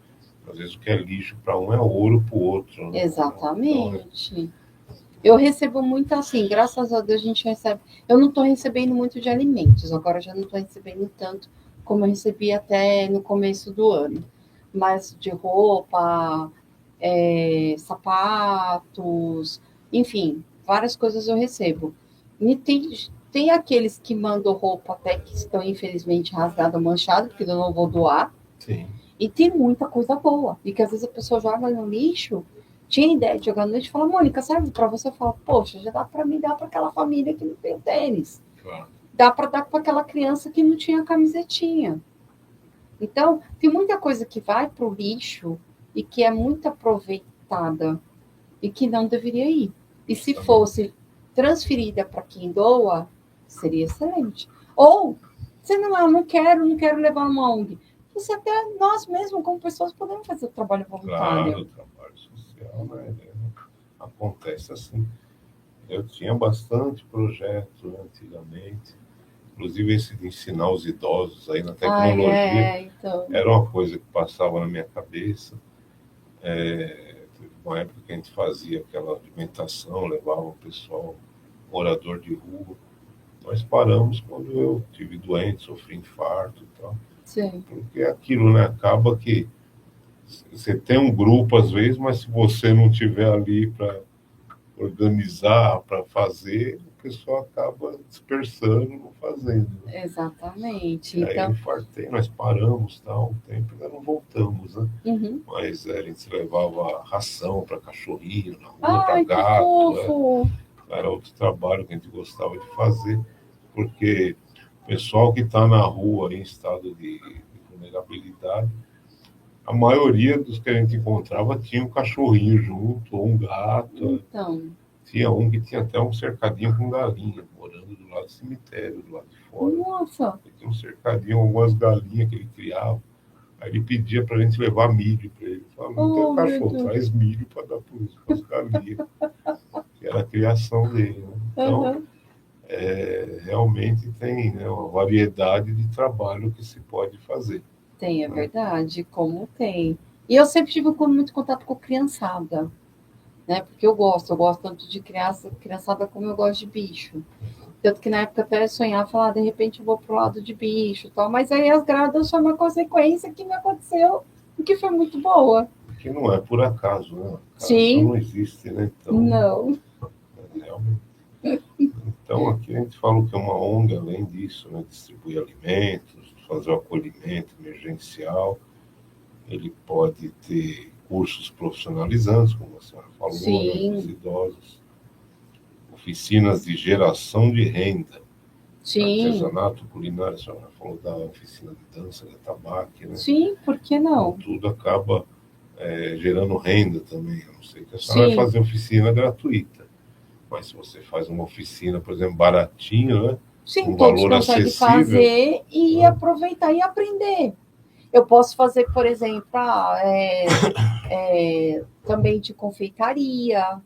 às vezes o que é lixo para um é ouro para o outro. Né? Exatamente. Então, eu recebo muito assim, graças a Deus a gente recebe. Eu não estou recebendo muito de alimentos, agora já não estou recebendo tanto como eu recebi até no começo do ano. Mas de roupa, sapatos, enfim, várias coisas eu recebo. E tem aqueles que mandam roupa até que estão infelizmente rasgada, manchada, porque eu não vou doar. Sim. E tem muita coisa boa. E que às vezes a pessoa joga no lixo, tinha ideia de jogar no lixo e fala, Mônica, serve para você? Fala, poxa, já dá para me dar para aquela família que não tem tênis. Claro. Dá para dar para aquela criança que não tinha camisetinha. Então, tem muita coisa que vai para o lixo e que é muito aproveitada e que não deveria ir. E se fosse transferida para quem doa, seria excelente. Ou, você não quero levar uma ONG. Você até nós mesmos, como pessoas, podemos fazer o trabalho voluntário. Claro, o trabalho social, né? Acontece assim. Eu tinha bastante projeto antigamente, inclusive esse de ensinar os idosos aí na tecnologia, então. Era uma coisa que passava na minha cabeça. Teve uma época que a gente fazia aquela alimentação, levava o pessoal, morador de rua. Nós paramos quando eu tive doente, sofri infarto e tal. Sim. Porque é aquilo, né? Acaba que você tem um grupo às vezes, mas se você não tiver ali para organizar para fazer, o pessoal acaba dispersando, não fazendo. Exatamente. E aí eu Então, infartei, nós paramos, tal, um tempo, ainda não voltamos, né? uhum. Mas a gente levava ração para cachorrinho na rua, para Ai, que gato, fofo! era outro trabalho que a gente gostava de fazer, porque o pessoal que está na rua em estado de vulnerabilidade, a maioria dos que a gente encontrava tinha um cachorrinho junto, ou um gato. Então, Tinha um que tinha até um cercadinho com galinha, morando do lado do cemitério, do lado de fora. nossa, Ele tinha um cercadinho, algumas galinhas que ele criava. Aí ele pedia para a gente levar milho para ele. Ele falava, não tem oh meu cachorro, Deus. traz milho para dar para as galinhas. Que era a criação dele. Né? Então, Uhum. realmente tem, né, uma variedade de trabalho que se pode fazer. Tem, é Né? verdade, como tem. E eu sempre tive muito contato com criançada, né? Porque eu gosto tanto de criançada como eu gosto de bicho. Tanto que na época até eu sonhava, falar, de repente eu vou pro lado de bicho e tal, mas aí as gradas foi uma consequência que me aconteceu e que foi muito boa. Que não é por acaso, né? Acaso Sim, não existe, né? Então, não. realmente. Então, aqui a gente fala que é uma ONG, além disso, né, distribuir alimentos, fazer o acolhimento emergencial, ele pode ter cursos profissionalizantes, como a senhora falou, né, para os Sim, idosos, oficinas de geração de renda, sim, artesanato culinário, a senhora falou da oficina de dança, da tabaque, né? sim, por que Então, não? tudo acaba gerando renda também. Eu não sei que a senhora vai Sim, fazer oficina gratuita, mas se você faz uma oficina, por exemplo, baratinho, né? sim, Um todos valor conseguem acessível, fazer e né? aproveitar e aprender. Eu posso fazer, por exemplo, também de confeitaria,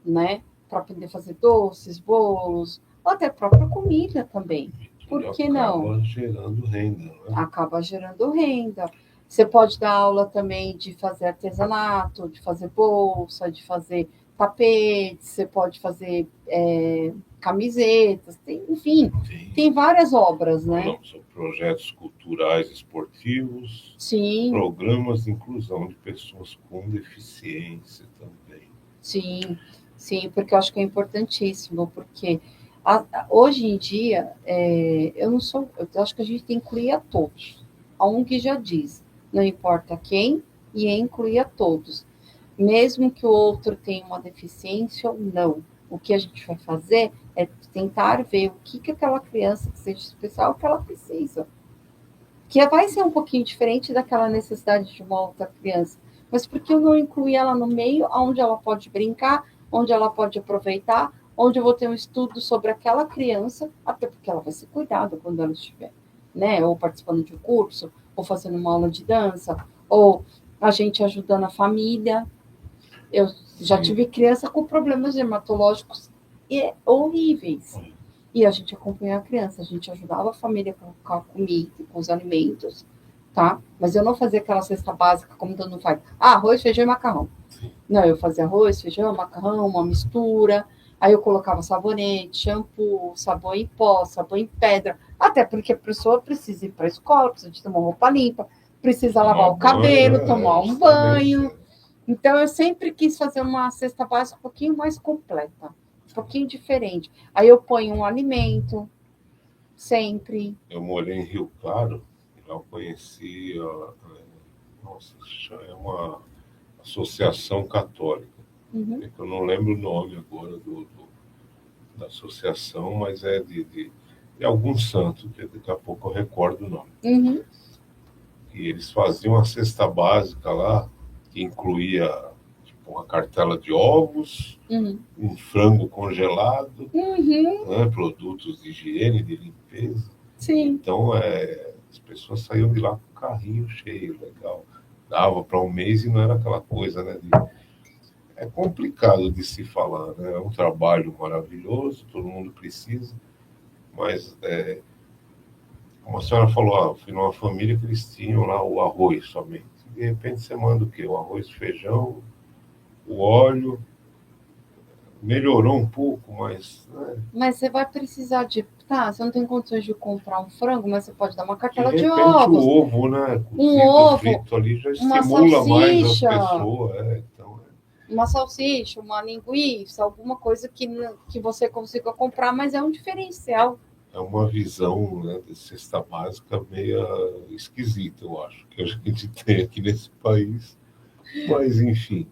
né? Para aprender a fazer doces, bolos, ou até própria comida também. Por Tudo que não? acaba gerando renda, né? Acaba gerando renda. Você pode dar aula também de fazer artesanato, de fazer bolsa, de fazer tapetes, você pode fazer camisetas, enfim, Tem, tem várias obras, né? não, são projetos culturais, esportivos, Sim, programas de inclusão de pessoas com deficiência também. sim, sim, porque eu acho que é importantíssimo, porque hoje em dia, eu não sou, eu acho que a gente tem que incluir a todos. A ONG já diz, não importa quem, e incluir a todos. Mesmo que o outro tenha uma deficiência ou não. O que a gente vai fazer é tentar ver o que aquela criança que seja especial que ela precisa. Que vai ser um pouquinho diferente daquela necessidade de uma outra criança. Mas por que eu não incluir ela no meio, onde ela pode brincar, onde ela pode aproveitar, onde eu vou ter um estudo sobre aquela criança, até porque ela vai ser cuidada quando ela estiver, né? Ou participando de um curso, ou fazendo uma aula de dança, ou a gente ajudando a família. Eu já Sim, tive criança com problemas dermatológicos horríveis. E a gente acompanhava a criança, a gente ajudava a família com a comida, com os alimentos, tá? Mas eu não fazia aquela cesta básica como todo mundo faz. Ah, arroz, feijão e macarrão. sim. Não, eu fazia arroz, feijão, macarrão, uma mistura. Aí eu colocava sabonete, shampoo, sabão em pó, sabão em pedra. Até porque a pessoa precisa ir para a escola, precisa de tomar roupa limpa, precisa Tomar lavar o banho, cabelo, tomar um justamente. banho. Então, eu sempre quis fazer uma cesta básica um pouquinho mais completa, um pouquinho diferente. Aí eu ponho um alimento, sempre. Eu morei em Rio Claro, e lá eu conheci, nossa, é uma associação católica. Uhum, É que eu não lembro o nome agora da associação, mas é de algum santo, que daqui a pouco eu recordo o nome. uhum, E eles faziam uma cesta básica lá, que incluía tipo, uma cartela de ovos, uhum, um frango congelado, uhum, né, produtos de higiene, de limpeza. sim. Então, as pessoas saíam de lá com o carrinho cheio, legal. Dava para um mês e não era aquela coisa, né? É complicado de se falar, né? É um trabalho maravilhoso, todo mundo precisa, mas, como a senhora falou, fui numa família que eles tinham lá o arroz somente. De repente você manda o quê? O arroz, feijão, o óleo, melhorou um pouco, mas, né? Mas você vai precisar de. Tá, você não tem condições de comprar um frango, mas você pode dar uma De cartela de repente o ovos, ovo, né, um cozido, ovo, frito ali, já uma estimula mais as salsicha. pessoas. Então, uma salsicha, uma linguiça, alguma coisa que você consiga comprar, mas é um diferencial. É uma visão, né, de cesta básica meio esquisita, eu acho, que a gente tem aqui nesse país. Mas, enfim,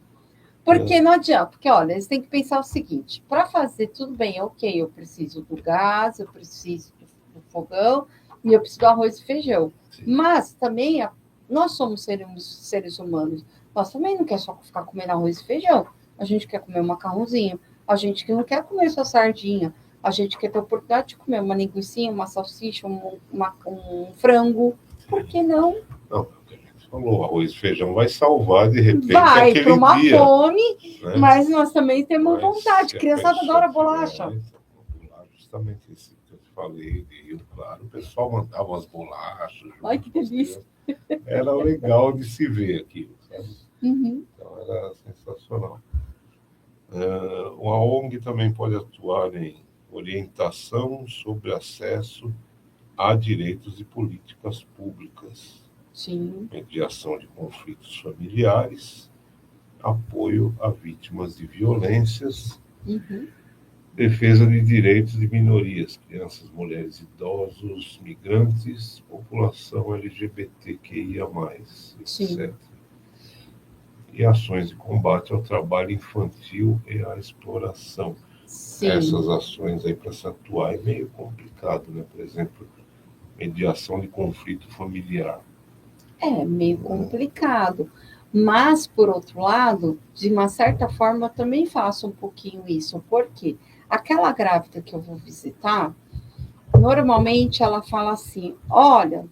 Porque não adianta, porque olha, eles têm que pensar o seguinte: para fazer tudo bem, ok, eu preciso do gás, eu preciso do fogão e eu preciso do arroz e feijão. sim. Mas também nós somos seres humanos, nós também não quer só ficar comendo arroz e feijão. A gente quer comer um macarrãozinho, a gente que não quer comer só sardinha, a gente quer ter a oportunidade de comer uma linguiça, uma salsicha, um frango. Por que não? Não, falou, arroz e feijão vai salvar de repente vai para uma dia, fome, né? Mas nós também temos vontade. Criançada adora bolacha. Justamente isso que eu te falei, claro, o pessoal mandava as bolachas. Ai, que delícia. Era legal de se ver aquilo, sabe? Uhum. Então era sensacional. Uma ONG também pode atuar em orientação sobre acesso a direitos e políticas públicas. Sim. Mediação de conflitos familiares, apoio a vítimas de violências, defesa de direitos de minorias, crianças, mulheres, idosos, migrantes, população LGBTQIA+, etc. E ações de combate ao trabalho infantil e à exploração. Sim. Essas ações aí para se atuar é meio complicado, né? Por exemplo, mediação de conflito familiar. É meio complicado. Mas, por outro lado, de uma certa forma, eu também faço um pouquinho isso. Por quê? Aquela grávida que eu vou visitar, normalmente ela fala assim: olha,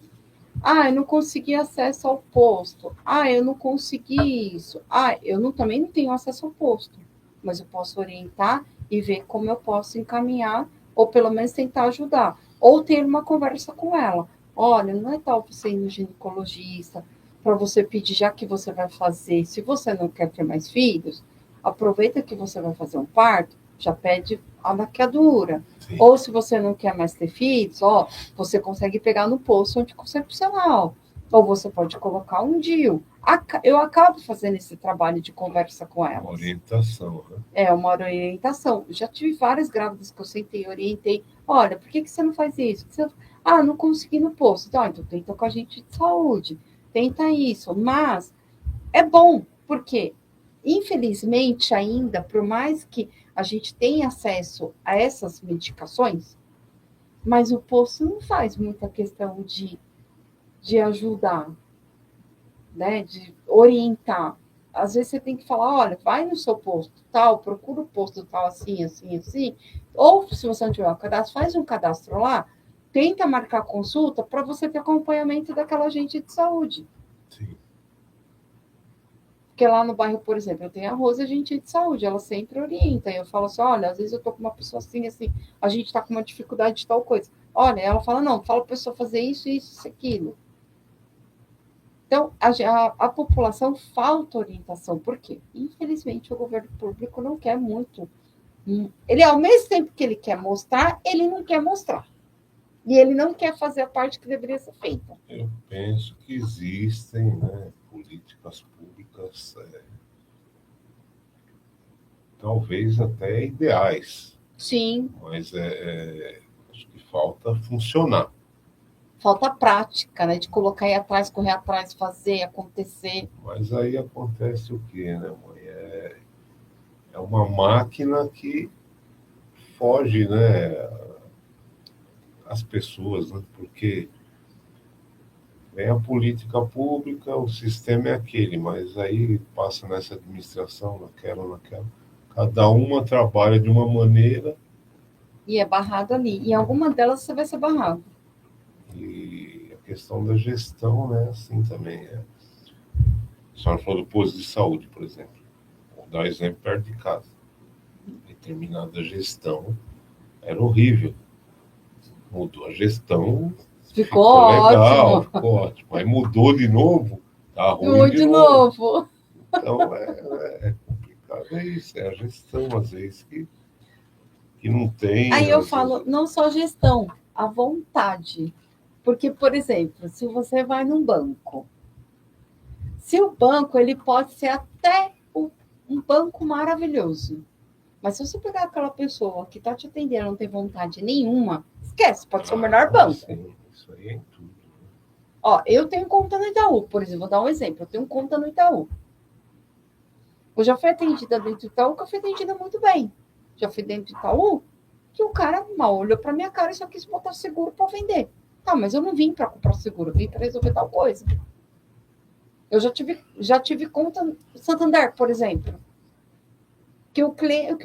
eu não consegui acesso ao posto. Eu não consegui isso. Eu também não tenho acesso ao posto. Mas eu posso orientar e ver como eu posso encaminhar, ou pelo menos tentar ajudar. Ou ter uma conversa com ela. Olha, não é tal você ir no ginecologista para você pedir, já que você vai fazer, se você não quer ter mais filhos, aproveita que você vai fazer um parto, já pede a maquiadura. Sim. Ou se você não quer mais ter filhos, você consegue pegar no posto anticoncepcional. Ou você pode colocar um DIU. Eu acabo fazendo esse trabalho de conversa com elas. Uma orientação, né? É, uma orientação. Já tive várias grávidas que eu sentei e orientei. Olha, por que você não faz isso? Não consegui no posto. Então tenta com a gente de saúde. Tenta isso. Mas é bom, porque infelizmente ainda, por mais que a gente tenha acesso a essas medicações, mas o posto não faz muita questão de ajudar, né? De orientar. Às vezes você tem que falar, olha, vai no seu posto tal, procura o posto tal, assim, assim, assim. Ou, se você não tiver um cadastro, faz um cadastro lá, tenta marcar consulta para você ter acompanhamento daquela agente de saúde. Sim. Porque lá no bairro, por exemplo, eu tenho a Rosa, agente de saúde, ela sempre orienta. Eu falo assim, olha, às vezes eu tô com uma pessoa assim, a gente tá com uma dificuldade de tal coisa. Olha, ela fala, não, fala para a pessoa fazer isso, isso, aquilo. Então, a população falta orientação. Por quê? Infelizmente, o governo público não quer muito. Ele, ao mesmo tempo que ele quer mostrar, ele não quer mostrar. E ele não quer fazer a parte que deveria ser feita. Eu penso que existem, né, políticas públicas, talvez até ideais. Sim. Mas acho que falta funcionar. Falta prática, né? De colocar aí atrás, correr atrás, fazer, acontecer. Mas aí acontece o quê, né, mãe? É uma máquina que foge, né, as pessoas, né? Porque vem a política pública, o sistema é aquele, mas aí passa nessa administração, naquela. Cada uma trabalha de uma maneira. E é barrado ali. E em alguma delas você vai ser barrado. E a questão da gestão, né, assim também é. A senhora falou do posto de saúde, por exemplo. Vou dar exemplo perto de casa. Determinada gestão era horrível. Mudou a gestão, ficou legal, ótimo. Ficou ótimo. Aí mudou de novo, tá ruim de novo. Então é complicado, é isso, é a gestão, às vezes, que não tem. Aí eu falo, não só gestão, a vontade. Porque, por exemplo, se você vai num banco, se o banco ele pode ser até um banco maravilhoso. Mas se você pegar aquela pessoa que está te atendendo não tem vontade nenhuma, esquece, pode ser o melhor banco. Sim, isso aí é em tudo. Ó, eu tenho conta no Itaú, por exemplo, vou dar um exemplo. Eu tenho conta no Itaú. Eu já fui atendida dentro do Itaú, que eu fui atendida muito bem. Já fui dentro do Itaú, que o cara mal olhou para minha cara e só quis botar seguro para vender. Tá, mas eu não vim para comprar seguro, eu vim para resolver tal coisa. Eu já tive conta no Santander, por exemplo, que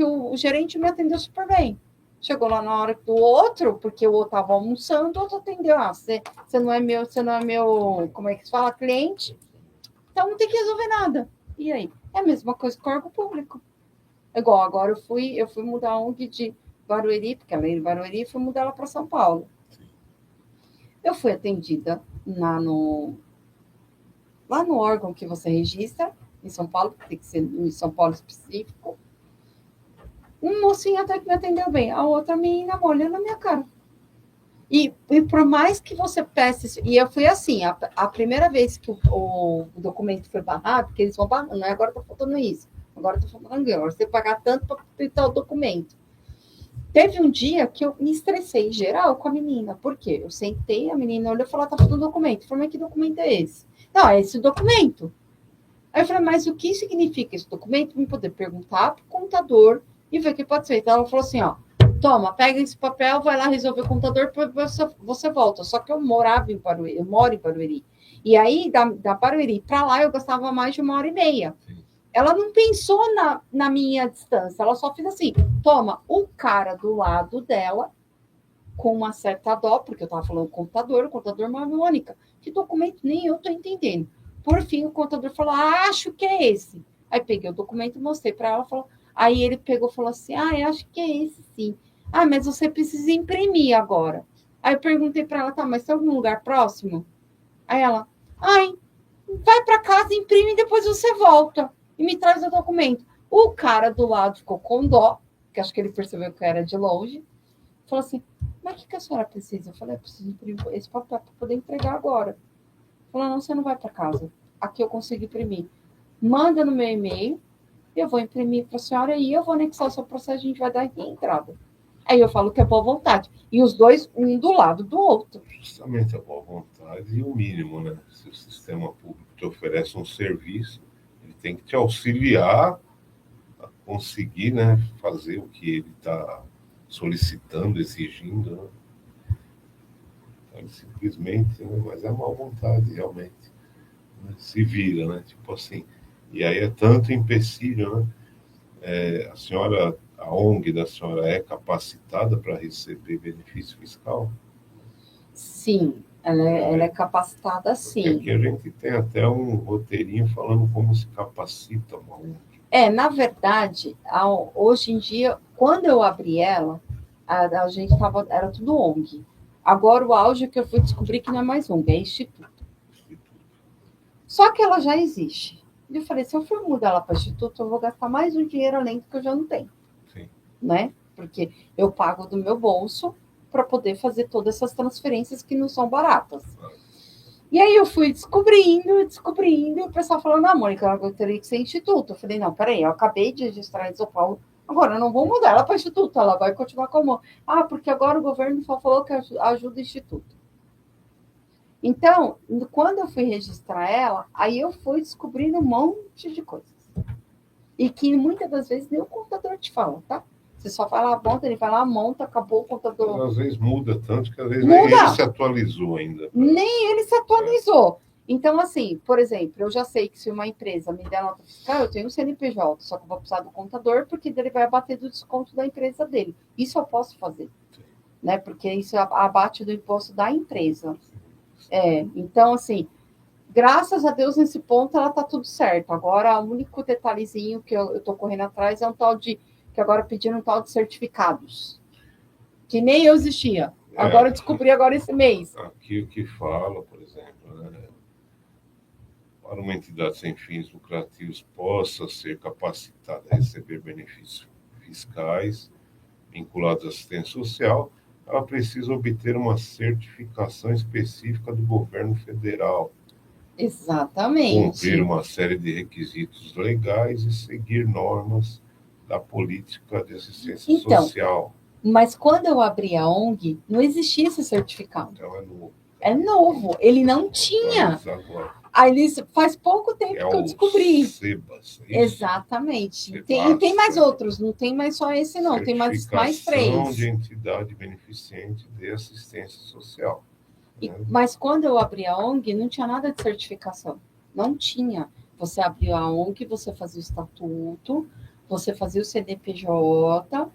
o gerente me atendeu super bem. Chegou lá na hora do outro, porque o outro estava almoçando, o outro atendeu. Ah, você não é meu, como é que se fala, cliente? Então não tem que resolver nada. E aí? É a mesma coisa com o órgão público. Igual agora eu fui mudar a ONG de Barueri, porque ela é de Barueri, e fui mudar ela para São Paulo. Eu fui atendida lá no órgão que você registra, em São Paulo, tem que ser em São Paulo específico. Um mocinho até que me atendeu bem, a outra menina olhando na minha cara. E por mais que você peça, e eu fui assim, a primeira vez que o documento foi barrado, porque eles vão barrando, não é agora tá faltando isso, agora tá faltando aquilo, agora você tem que pagar tanto para tentar o documento. Teve um dia que eu me estressei geral com a menina, por quê? Eu sentei, a menina olhou e falou, tá faltando documento. Eu falei, mas que documento é esse? Não, é esse documento. Aí eu falei, mas o que significa esse documento? Para poder perguntar para o contador e ver o que pode ser. Então ela falou assim, ó, toma, pega esse papel, vai lá resolver o contador, você volta. Só que eu moro em Barueri. E aí, da Barueri para lá, eu gastava mais de 1h30. Ela não pensou na minha distância, ela só fez assim, toma, o cara do lado dela, com uma certa dó, porque eu estava falando com o contador, mas Mônica, que documento nem eu estou entendendo. Por fim, o contador falou, acho que é esse. Aí peguei o documento, mostrei para ela, falou, aí ele pegou e falou assim, acho que é esse sim. Mas você precisa imprimir agora. Aí eu perguntei para ela, tá, mas tem algum lugar próximo? Aí ela, vai para casa, imprime e depois você volta e me traz o documento. O cara do lado ficou com dó, que acho que ele percebeu que eu era de longe, falou assim, mas o que a senhora precisa? Eu falei, eu preciso imprimir esse papel para poder entregar agora. Falou, não, você não vai para casa. Aqui eu consigo imprimir. Manda no meu e-mail, eu vou imprimir para a senhora e eu vou anexar o seu processo, a gente vai dar aqui a entrada. Aí eu falo que é boa vontade. E os dois, um do lado do outro. Justamente a boa vontade e o mínimo, né? Se o sistema público te oferece um serviço, ele tem que te auxiliar a conseguir, né, fazer o que ele está solicitando, exigindo, né? Então, simplesmente, né? Mas é má vontade, realmente. Né? Se vira, né? Tipo assim. E aí é tanto empecilho, né? A senhora, a ONG da senhora é capacitada para receber benefício fiscal? Sim, ela é capacitada sim. Porque aqui a gente tem até um roteirinho falando como se capacita uma ONG. Na verdade, hoje em dia, quando eu abri ela, a gente era tudo ONG. Agora o auge que eu fui descobrir que não é mais ONG, é instituto. Só que ela já existe. E eu falei, se eu for mudar ela para instituto, eu vou gastar mais um dinheiro além do que eu já não tenho. Sim. Né? Porque eu pago do meu bolso para poder fazer todas essas transferências que não são baratas. E aí eu fui descobrindo, e o pessoal falando, Mônica, eu teria que ser instituto. Eu falei, não, peraí, eu acabei de registrar em São Paulo, agora eu não vou mudar ela para instituto, ela vai continuar como... porque agora o governo só falou que ajuda o instituto. Então, quando eu fui registrar ela, aí eu fui descobrindo um monte de coisas. E que muitas das vezes nem o contador te fala, tá? Você só vai lá, monta, ele vai lá, monta, acabou o contador. Mas às vezes muda tanto que às vezes nem ele se atualizou ainda. Nem ele se atualizou. Então, assim, por exemplo, eu já sei que se uma empresa me der nota fiscal, eu tenho um CNPJ, só que eu vou precisar do contador, porque ele vai abater do desconto da empresa dele. Isso eu posso fazer, né? Porque isso abate do imposto da empresa. Então, assim, graças a Deus, nesse ponto, ela tá tudo certo. Agora, o único detalhezinho que eu tô correndo atrás é um tal de, que agora pediram um tal de certificados, que nem eu existia. Agora eu descobri agora esse mês. Aqui o que fala, por exemplo, né? Para uma entidade sem fins lucrativos possa ser capacitada a receber benefícios fiscais vinculados à assistência social, ela precisa obter uma certificação específica do governo federal. Exatamente. cumprir uma série de requisitos legais e seguir normas da política de assistência Então, social. Mas quando eu abri a ONG, não existia esse certificado. Então é novo. É novo, ele não tinha. Aí faz pouco tempo que eu descobri. SEBAS, exatamente. E tem mais outros, não tem mais só esse não, tem mais 3. Certificação de entidade beneficente de assistência social. Mas quando eu abri a ONG, não tinha nada de certificação. Não tinha. Você abriu a ONG, você fazia o estatuto, você fazia o CNPJ,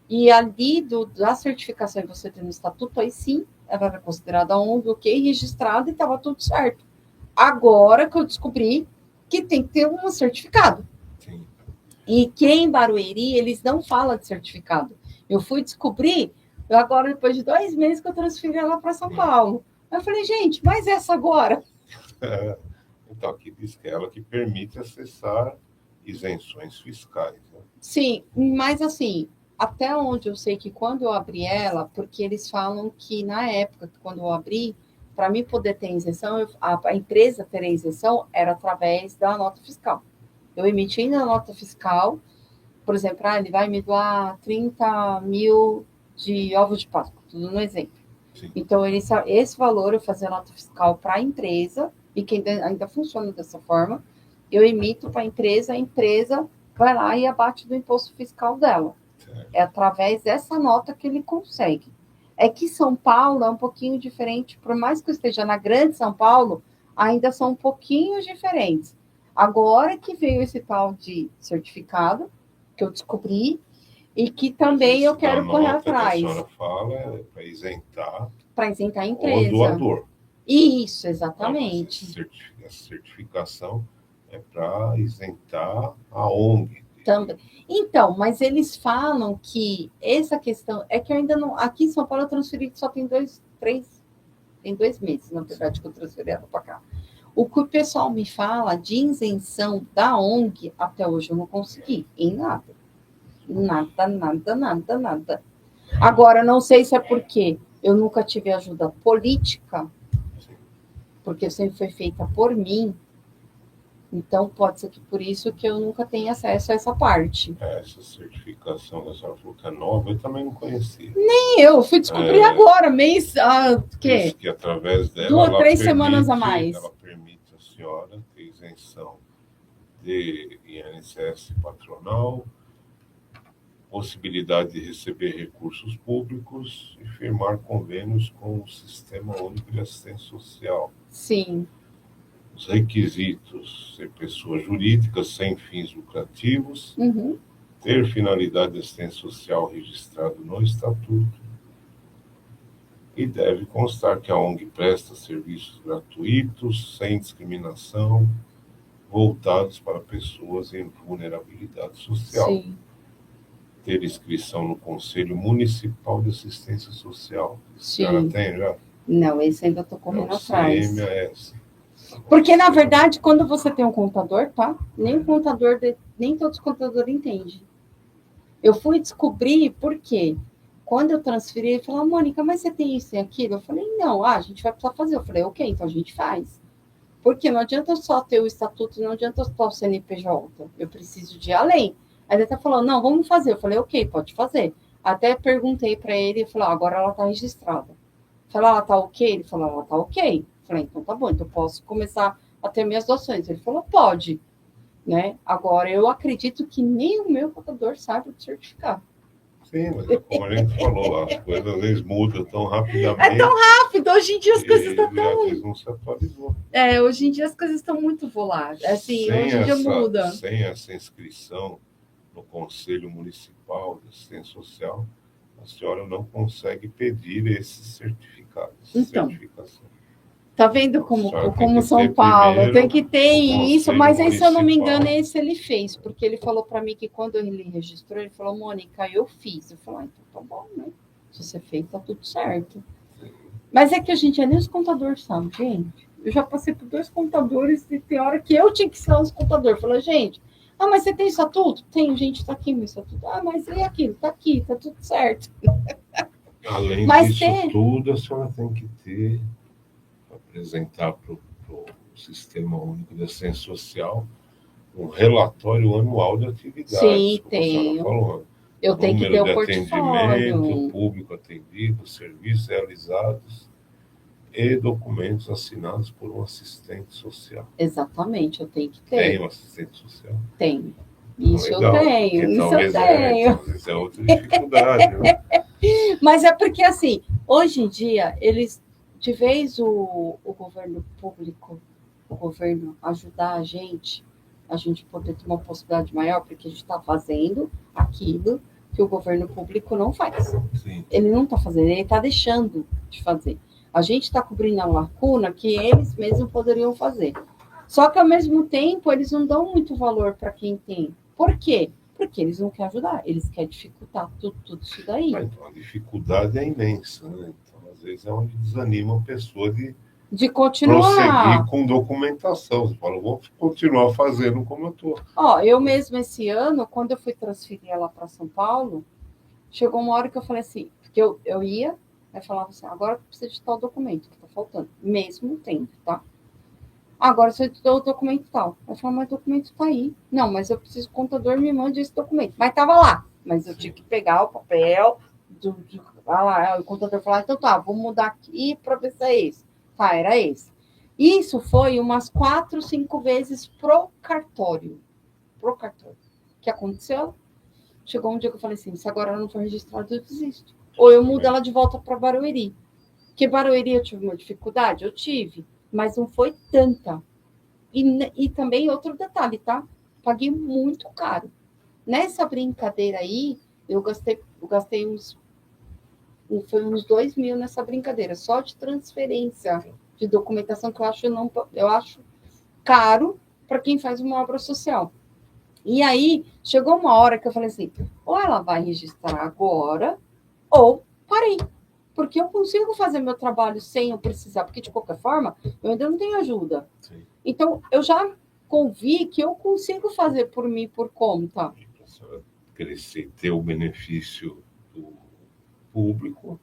e ali da certificação que você tem no estatuto, aí sim, ela era considerada ONG, ok, registrada e estava tudo certo. Agora que eu descobri que tem que ter um certificado. Sim. E que em Barueri, eles não falam de certificado. Eu fui descobrir, agora depois de 2 meses que eu transferi ela para São Paulo. Eu falei, gente, mas essa agora? Então, aqui diz que é ela que permite acessar isenções fiscais. Né? Sim, mas assim, até onde eu sei que quando eu abri ela, porque eles falam que na época, quando eu abri, para mim poder ter isenção, a empresa ter isenção era através da nota fiscal. Eu emitindo a nota fiscal, por exemplo, ele vai me doar 30 mil de ovos de Páscoa, tudo no exemplo. Sim. Então, esse valor eu fazia a nota fiscal para a empresa, e que ainda funciona dessa forma, eu emito para a empresa vai lá e abate do imposto fiscal dela. É através dessa nota que ele consegue. É que São Paulo é um pouquinho diferente, por mais que eu esteja na grande São Paulo, ainda são um pouquinho diferentes. Agora que veio esse tal de certificado, que eu descobri, e que também eu quero correr atrás. Que a senhora fala é para isentar a empresa. O doador. Isso, exatamente. Então, a certificação é para isentar a ONG. Também. Então, mas eles falam que essa questão é que eu ainda não. Aqui em São Paulo eu transferi só tem 2 meses, na verdade, que eu transferi ela para cá. O que o pessoal me fala de isenção da ONG, até hoje eu não consegui, em nada. Nada. Agora, não sei se é porque eu nunca tive ajuda política, porque sempre foi feita por mim, então pode ser que por isso que eu nunca tenha acesso a essa parte. Essa certificação que a senhora falou que é nova, eu também não conhecia. Nem eu, fui descobrir agora, mês... que através dela... 2 ou 3 semanas a mais. Ela permite a senhora ter isenção de INSS patronal, possibilidade de receber recursos públicos e firmar convênios com o Sistema Único de Assistência Social. Sim. Os requisitos: ser pessoa jurídica sem fins lucrativos, ter finalidade de assistência social registrado no Estatuto, e deve constar que a ONG presta serviços gratuitos, sem discriminação, voltados para pessoas em vulnerabilidade social. Sim. Ter inscrição no Conselho Municipal de Assistência Social. Sim. Já tem, já? Não, esse ainda estou correndo atrás. CMAS. Porque, na verdade, quando você tem um contador, tá? Nem todos os contadores entendem. Eu fui descobrir por quê. Quando eu transferi, ele falou, Mônica, mas você tem isso e aquilo? Eu falei, não, a gente vai precisar fazer. Eu falei, ok, então a gente faz. Porque não adianta só ter o estatuto, não adianta só o CNPJ. Eu preciso de ir além. Aí ele até falou, não, vamos fazer. Eu falei, ok, pode fazer. Até perguntei para ele, ele falou, agora ela está registrada. Eu falei, ela está ok? Ele falou, ela está ok. Eu falei, então tá bom, então posso começar a ter minhas doações. Ele falou, pode. Né? Agora, eu acredito que nem o meu contador sabe o certificado. Sim, mas como a gente falou, as coisas às vezes mudam tão rapidamente. É tão rápido, hoje em dia as coisas estão tão... Às vezes não se atualizou. Hoje em dia as coisas estão muito voláteis. Assim, hoje em dia muda. Sem essa inscrição no Conselho Municipal de Assistência Social, a senhora não consegue pedir esses certificados. Então, tá vendo como São Paulo tem que ter isso, mas aí, se eu não me engano, esse ele fez, porque ele falou para mim que quando ele registrou, ele falou, Mônica, eu fiz. Eu falei, então tá bom, né? Se você fez, tá tudo certo. Mas é que a gente nem os contadores sabem, gente. Eu já passei por 2 contadores e tem hora que eu tinha que ser os contadores. Eu falei, gente, mas você tem estatuto? Tenho, gente, tá aqui meu estatuto. Mas e aquilo? Tá aqui, tá tudo certo. Além disso tudo, a senhora tem que ter, apresentar para o Sistema Único de Assistência Social, um relatório anual de atividades, Sim, como a senhora tenho. falou. Eu tenho que ter Número de o portfólio. atendimento, público atendido, serviços realizados e documentos assinados por um assistente social. Exatamente, eu tenho que ter. Tem um assistente social? Tenho. Isso Legal, eu tenho, porque isso eu talvez tenho. talvez é outra dificuldade, né? Mas é porque, assim, hoje em dia, eles, de vez o governo público, o governo ajudar a gente poder ter uma possibilidade maior, porque a gente está fazendo aquilo que o governo público não faz. Sim. Ele não está fazendo, ele está deixando de fazer. A gente está cobrindo a lacuna que eles mesmos poderiam fazer. Só que, ao mesmo tempo, eles não dão muito valor para quem tem. Por quê? Porque eles não querem ajudar, eles querem dificultar tudo isso daí. Então, a dificuldade é imensa, né? Então, às vezes é onde desanima a pessoa de continuar. Prosseguir com documentação. Você fala, vou continuar fazendo como eu estou. Eu mesmo esse ano, quando eu fui transferir ela para São Paulo, chegou uma hora que eu falei assim, porque eu ia, aí falava assim, agora precisa de tal documento que está faltando, mesmo tendo, tá? Agora você te deu o documento tal. Eu falei, mas o documento está aí. Não, mas eu preciso que o contador me mande esse documento. Mas estava lá. Mas eu tinha que pegar o papel, o contador falou, então tá, vou mudar aqui para ver se é esse. Tá, era esse. Isso foi umas 4, 5 vezes pro cartório. O que aconteceu? Chegou um dia que eu falei assim, se agora ela não for registrada, eu desisto. Ou eu mudo ela de volta para Barueri. Porque Barueri eu tive uma dificuldade? Eu tive. Mas não foi tanta. E também outro detalhe, tá? Paguei muito caro. Nessa brincadeira aí, eu gastei uns 2 mil nessa brincadeira, só de transferência de documentação, que eu acho caro para quem faz uma obra social. E aí, chegou uma hora que eu falei assim, ou ela vai registrar agora, ou parei. Porque eu consigo fazer meu trabalho sem eu precisar, porque de qualquer forma, eu ainda não tenho ajuda. Sim. Então, eu já convi que eu consigo fazer por mim, por conta. E para a senhora crescer, ter o benefício do público,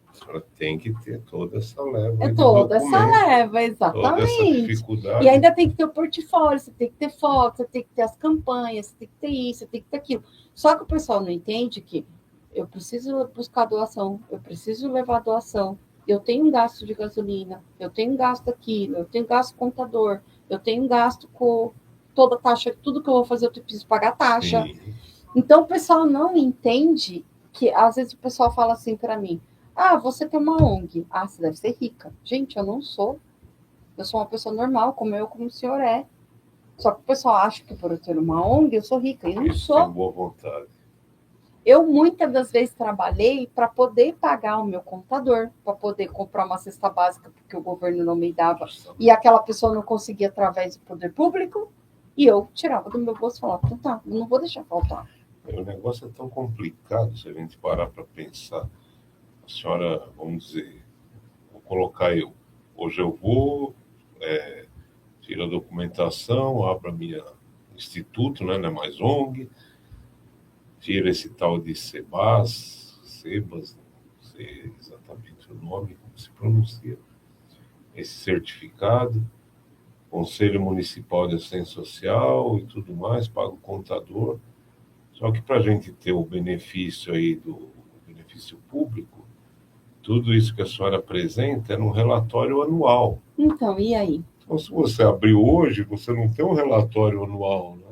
a senhora tem que ter toda essa leva. É toda essa leva, exatamente. Toda essa dificuldade. E ainda tem que ter o portfólio, você tem que ter fotos, você tem que ter as campanhas, você tem que ter isso, você tem que ter aquilo. Só que o pessoal não entende que eu preciso buscar doação, eu preciso levar doação, eu tenho um gasto de gasolina, eu tenho um gasto daquilo, eu tenho gasto com contador, eu tenho um gasto com toda a taxa, tudo que eu vou fazer eu preciso pagar taxa. Sim. Então o pessoal não entende que, às vezes o pessoal fala assim para mim, você tem uma ONG, você deve ser rica. Gente, eu não sou. Eu sou uma pessoa normal, como o senhor é. Só que o pessoal acha que por eu ter uma ONG eu sou rica, e não sou. Tem boa vontade. Eu muitas das vezes trabalhei para poder pagar o meu contador, para poder comprar uma cesta básica, porque o governo não me dava, e aquela pessoa não conseguia através do poder público, e eu tirava do meu bolso e falava, então tá, não vou deixar faltar. O negócio é tão complicado, se a gente parar para pensar. A senhora, vamos dizer, vou colocar eu. Hoje eu vou, tiro a documentação, abro minha instituto, né, não é mais ONG, tira esse tal de Sebas, não sei exatamente o nome, como se pronuncia, esse certificado, Conselho Municipal de Assistência Social e tudo mais, pago o contador. Só que para a gente ter o benefício aí do benefício público, tudo isso que a senhora apresenta é num relatório anual. Então, e aí? Então, se você abrir hoje, você não tem um relatório anual, né?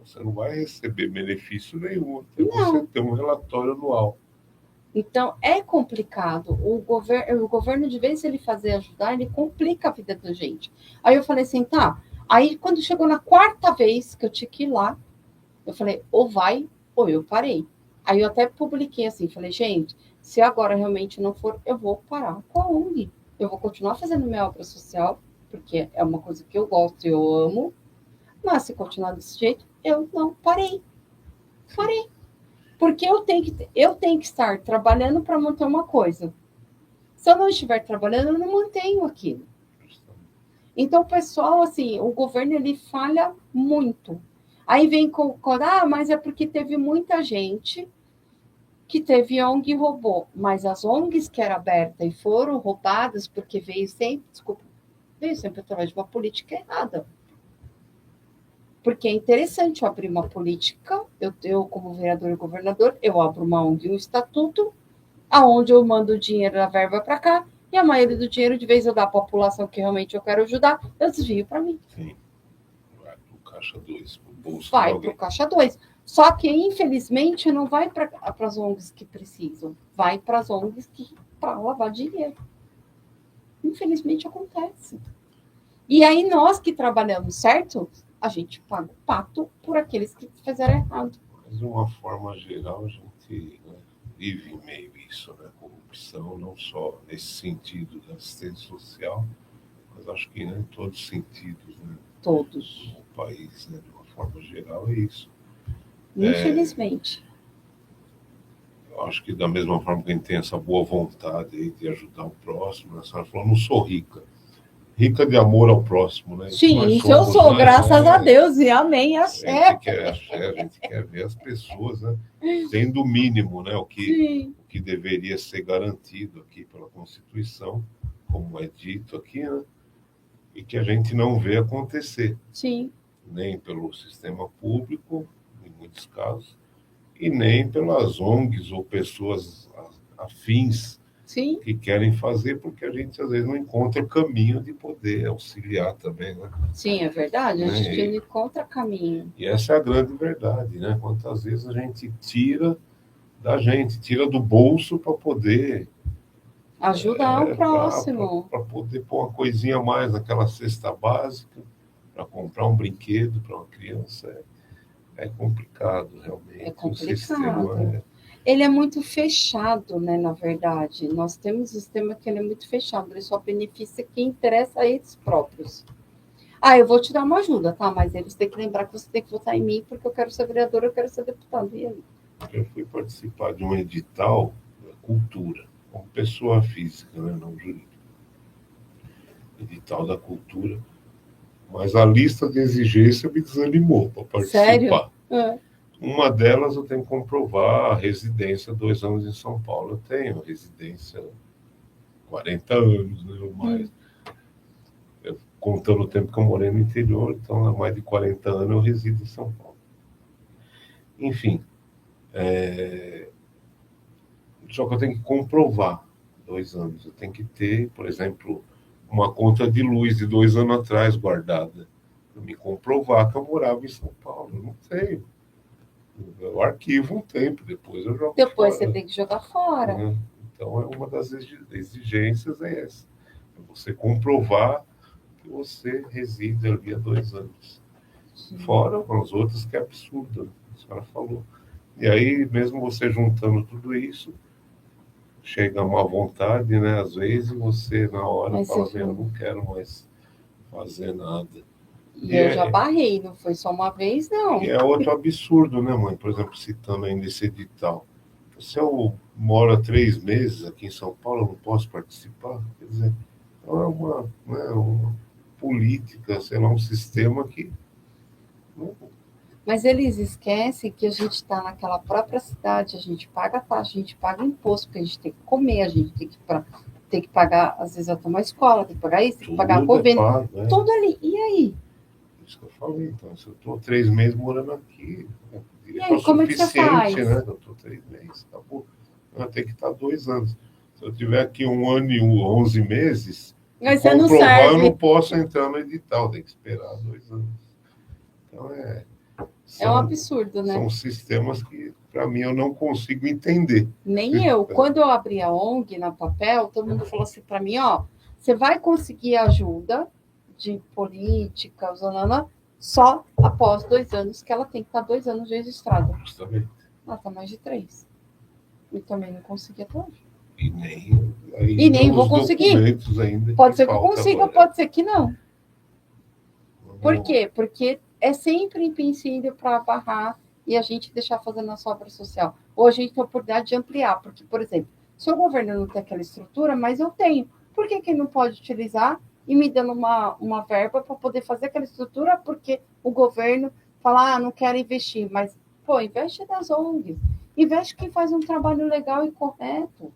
Você não vai receber benefício nenhum, até você ter um relatório anual. Então, é complicado. O governo, de vez ele fazer ajudar, ele complica a vida da gente. Aí eu falei assim, tá. Aí, quando chegou na 4ª vez que eu tinha que ir lá, eu falei, ou vai, ou eu parei. Aí eu até publiquei assim, falei, gente, se agora realmente não for, eu vou parar com a ONG. Eu vou continuar fazendo minha obra social, porque é uma coisa que eu gosto e eu amo. Mas se continuar desse jeito, eu não parei. Parei. Porque eu tenho que estar trabalhando para manter uma coisa. Se eu não estiver trabalhando, eu não mantenho aquilo. Então, o pessoal, assim, o governo, ele falha muito. Aí vem com, mas é porque teve muita gente que teve ONG e roubou. Mas as ONGs que eram abertas e foram roubadas porque veio sempre, desculpa, veio sempre através de uma política errada. Porque é interessante eu abrir uma política, eu como vereador e governador, eu abro uma ONG, um estatuto, aonde eu mando o dinheiro da verba para cá, e a maioria do dinheiro, de vez eu dar à população que realmente eu quero ajudar, eu desvio para mim. Sim. Vai para o caixa 2, para o bolso vai de alguém. para o caixa 2. Só que, infelizmente, não vai para as ONGs que precisam, vai para as ONGs para lavar dinheiro. Infelizmente, acontece. E aí, nós que trabalhamos certo, a gente paga o pato por aqueles que fizeram errado. Mas, de uma forma geral, a gente, né, vive em meio a isso, né? Corrupção, não só nesse sentido da assistência social, mas acho que, né, em todos os sentidos, né? Todos. No país, né, de uma forma geral, é isso. Infelizmente. Eu acho que da mesma forma que a gente tem essa boa vontade aí de ajudar o próximo, né? A senhora falou, não sou rica. Rica de amor ao próximo, né? Sim, isso eu sou, graças a Deus, e amém, axé. A gente quer ver as pessoas, né, tendo o mínimo, né, o que deveria ser garantido aqui pela Constituição, como é dito aqui, né, e que a gente não vê acontecer. Sim. Nem pelo sistema público, em muitos casos, e nem pelas ONGs ou pessoas afins Sim. que querem fazer, porque a gente às vezes não encontra caminho de poder auxiliar também, né? Sim, é verdade, a Né? gente não encontra caminho. E essa é a grande verdade, né? Quantas vezes a gente tira da gente, tira do bolso para poder ajudar o próximo. Para poder pôr uma coisinha a mais naquela cesta básica, para comprar um brinquedo para uma criança. É complicado, realmente. É complicado. O sistema ele é muito fechado, né, na verdade. Nós temos um sistema que ele é muito fechado, ele só beneficia quem interessa a eles próprios. Eu vou te dar uma ajuda, tá? Mas eles têm que lembrar que você tem que votar em mim, porque eu quero ser vereador, eu quero ser deputado. E aí? Eu fui participar de um edital da cultura, como pessoa física, né, não jurídica. Edital da cultura. Mas a lista de exigência me desanimou para participar. Sério? Uma delas eu tenho que comprovar a residência 2 anos em São Paulo. Eu tenho residência 40 anos, né, ou mais. Contando o tempo que eu morei no interior, então há mais de 40 anos eu resido em São Paulo. Enfim, só que eu tenho que comprovar 2 anos. Eu tenho que ter, por exemplo, uma conta de luz de 2 anos atrás guardada, para me comprovar que eu morava em São Paulo. Eu não tenho. Eu arquivo um tempo, depois eu jogo Depois fora. você tem que jogar fora. Então, uma das exigências é essa. É você comprovar que você reside ali há 2 anos. Fora as outras, que é absurdo, né? A senhora falou. E aí, mesmo você juntando tudo isso, chega uma vontade, né? Às vezes você, na hora, fala, eu não quero mais fazer nada. E eu já barrei, não foi só uma vez, não. E é outro absurdo, né, mãe? Por exemplo, citando ainda esse edital. Se eu moro 3 meses aqui em São Paulo, eu não posso participar? Quer dizer, é uma política, sei lá, um sistema que... Mas eles esquecem que a gente está naquela própria cidade, a gente paga taxa, a gente paga imposto, porque a gente tem que comer, a gente tem que pagar, às vezes, até uma escola, tem que pagar isso, tem que pagar governo, tudo ali. E aí? Isso que eu falei, então, se eu estou 3 meses morando aqui, e aí, como é que você faz? Né? Eu estou 3 meses, acabou. Eu tenho que estar 2 anos. Se eu tiver aqui 1 ano e 11 meses, mas você não serve. Eu não posso entrar no edital, tem que esperar 2 anos. Então é um absurdo, né? São sistemas que, para mim, eu não consigo entender. Nem eu. Quando eu abri a ONG na papel, todo mundo falou assim para mim, você vai conseguir ajuda de política, só após 2 anos, que ela tem que estar 2 anos registrada. Justamente. Ela está mais de 3. E também não consegui até hoje. E nem vou conseguir. Pode ser que eu consiga, pode ser que não. Por quê? Porque é sempre empecilho para barrar e a gente deixar fazendo a sua obra social. Ou a gente tem a oportunidade de ampliar, porque, por exemplo, se o governo não tem aquela estrutura, mas eu tenho, por que ele não pode utilizar e me dando uma verba para poder fazer aquela estrutura? Porque o governo fala, não quero investir, mas, investe nas ONGs, investe quem faz um trabalho legal e correto.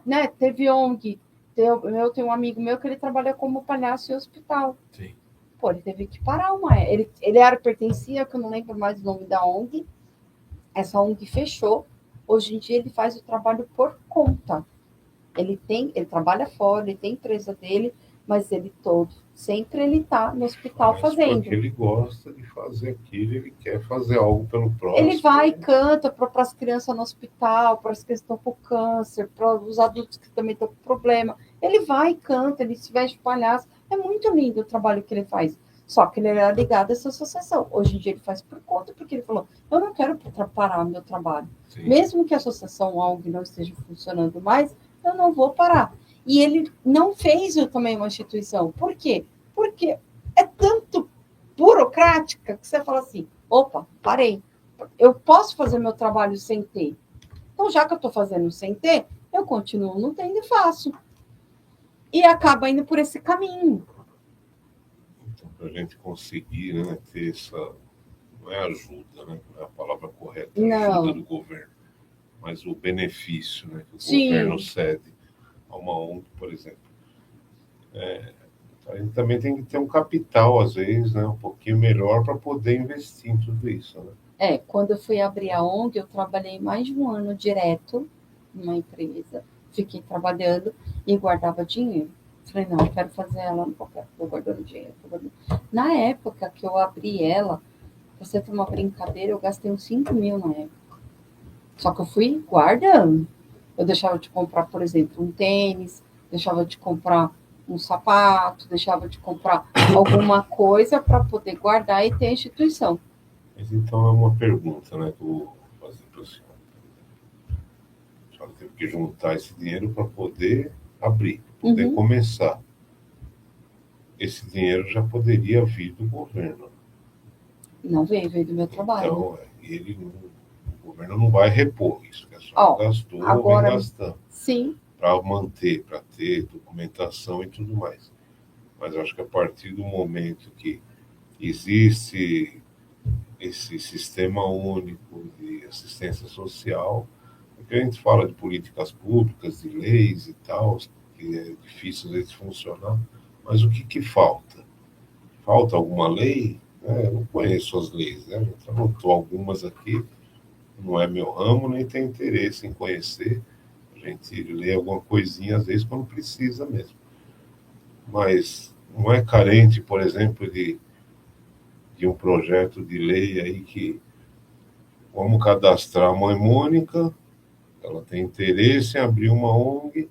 Né? Teve ONG Tem um amigo meu que ele trabalha como palhaço em hospital. Sim. Pô, ele teve que parar ele pertencia, que eu não lembro mais o nome da ONG, essa ONG fechou. Hoje em dia ele faz o trabalho por conta. Ele trabalha fora, ele tem empresa dele, mas sempre ele tá no hospital fazendo. Porque ele gosta de fazer aquilo, ele quer fazer algo pelo próximo. Ele vai e canta para as crianças no hospital, para as que estão com câncer, para os adultos que também estão com problema. Ele vai e canta, ele se veste de palhaço. É muito lindo o trabalho que ele faz. Só que ele era ligado a essa associação. Hoje em dia ele faz por conta, porque ele falou, eu não quero parar meu trabalho. Sim. Mesmo que a associação ONG não esteja funcionando mais, eu não vou parar. E ele não fez também uma instituição. Por quê? Porque é tanto burocrática que você fala assim, opa, parei. Eu posso fazer meu trabalho sem ter. Então, já que eu estou fazendo sem ter, eu continuo não tendo e faço. E acaba indo por esse caminho. Então, para a gente conseguir, né, ter essa... Não é ajuda, né? Não é a palavra correta, ajuda do governo. Mas o benefício, né, que o governo cede a uma ONG, por exemplo. A gente também tem que ter um capital, às vezes, né, um pouquinho melhor para poder investir em tudo isso, né? Quando eu fui abrir a ONG, eu trabalhei mais de um ano direto numa empresa. Fiquei trabalhando e guardava dinheiro. Falei, não, eu quero fazer ela, não quero, vou guardando dinheiro. Na época que eu abri ela, pra você ter uma brincadeira, eu gastei uns 5 mil na época. Só que eu fui guardando. Eu deixava de comprar, por exemplo, um tênis, deixava de comprar um sapato, deixava de comprar alguma coisa para poder guardar e ter a instituição. Mas então é uma pergunta, né, que eu vou fazer para o senhor. A senhora teve que juntar esse dinheiro para poder abrir, para poder começar. Esse dinheiro já poderia vir do governo. Não veio do meu trabalho. Então, o governo não vai repor isso, que a senhora gastou, agora, vem gastando. Sim. Para manter, para ter documentação e tudo mais. Mas eu acho que a partir do momento que existe esse sistema único de assistência social, porque a gente fala de políticas públicas, de leis e tal, que é difícil às vezes funcionar, mas o que falta? Falta alguma lei? Eu não conheço as leis, né? A gente anotou algumas aqui, não é meu ramo, nem tenho interesse em conhecer. A gente lê alguma coisinha, às vezes, quando precisa mesmo. Mas não é carente, por exemplo, de um projeto de lei aí que vamos cadastrar a mãe Mônica, ela tem interesse em abrir uma ONG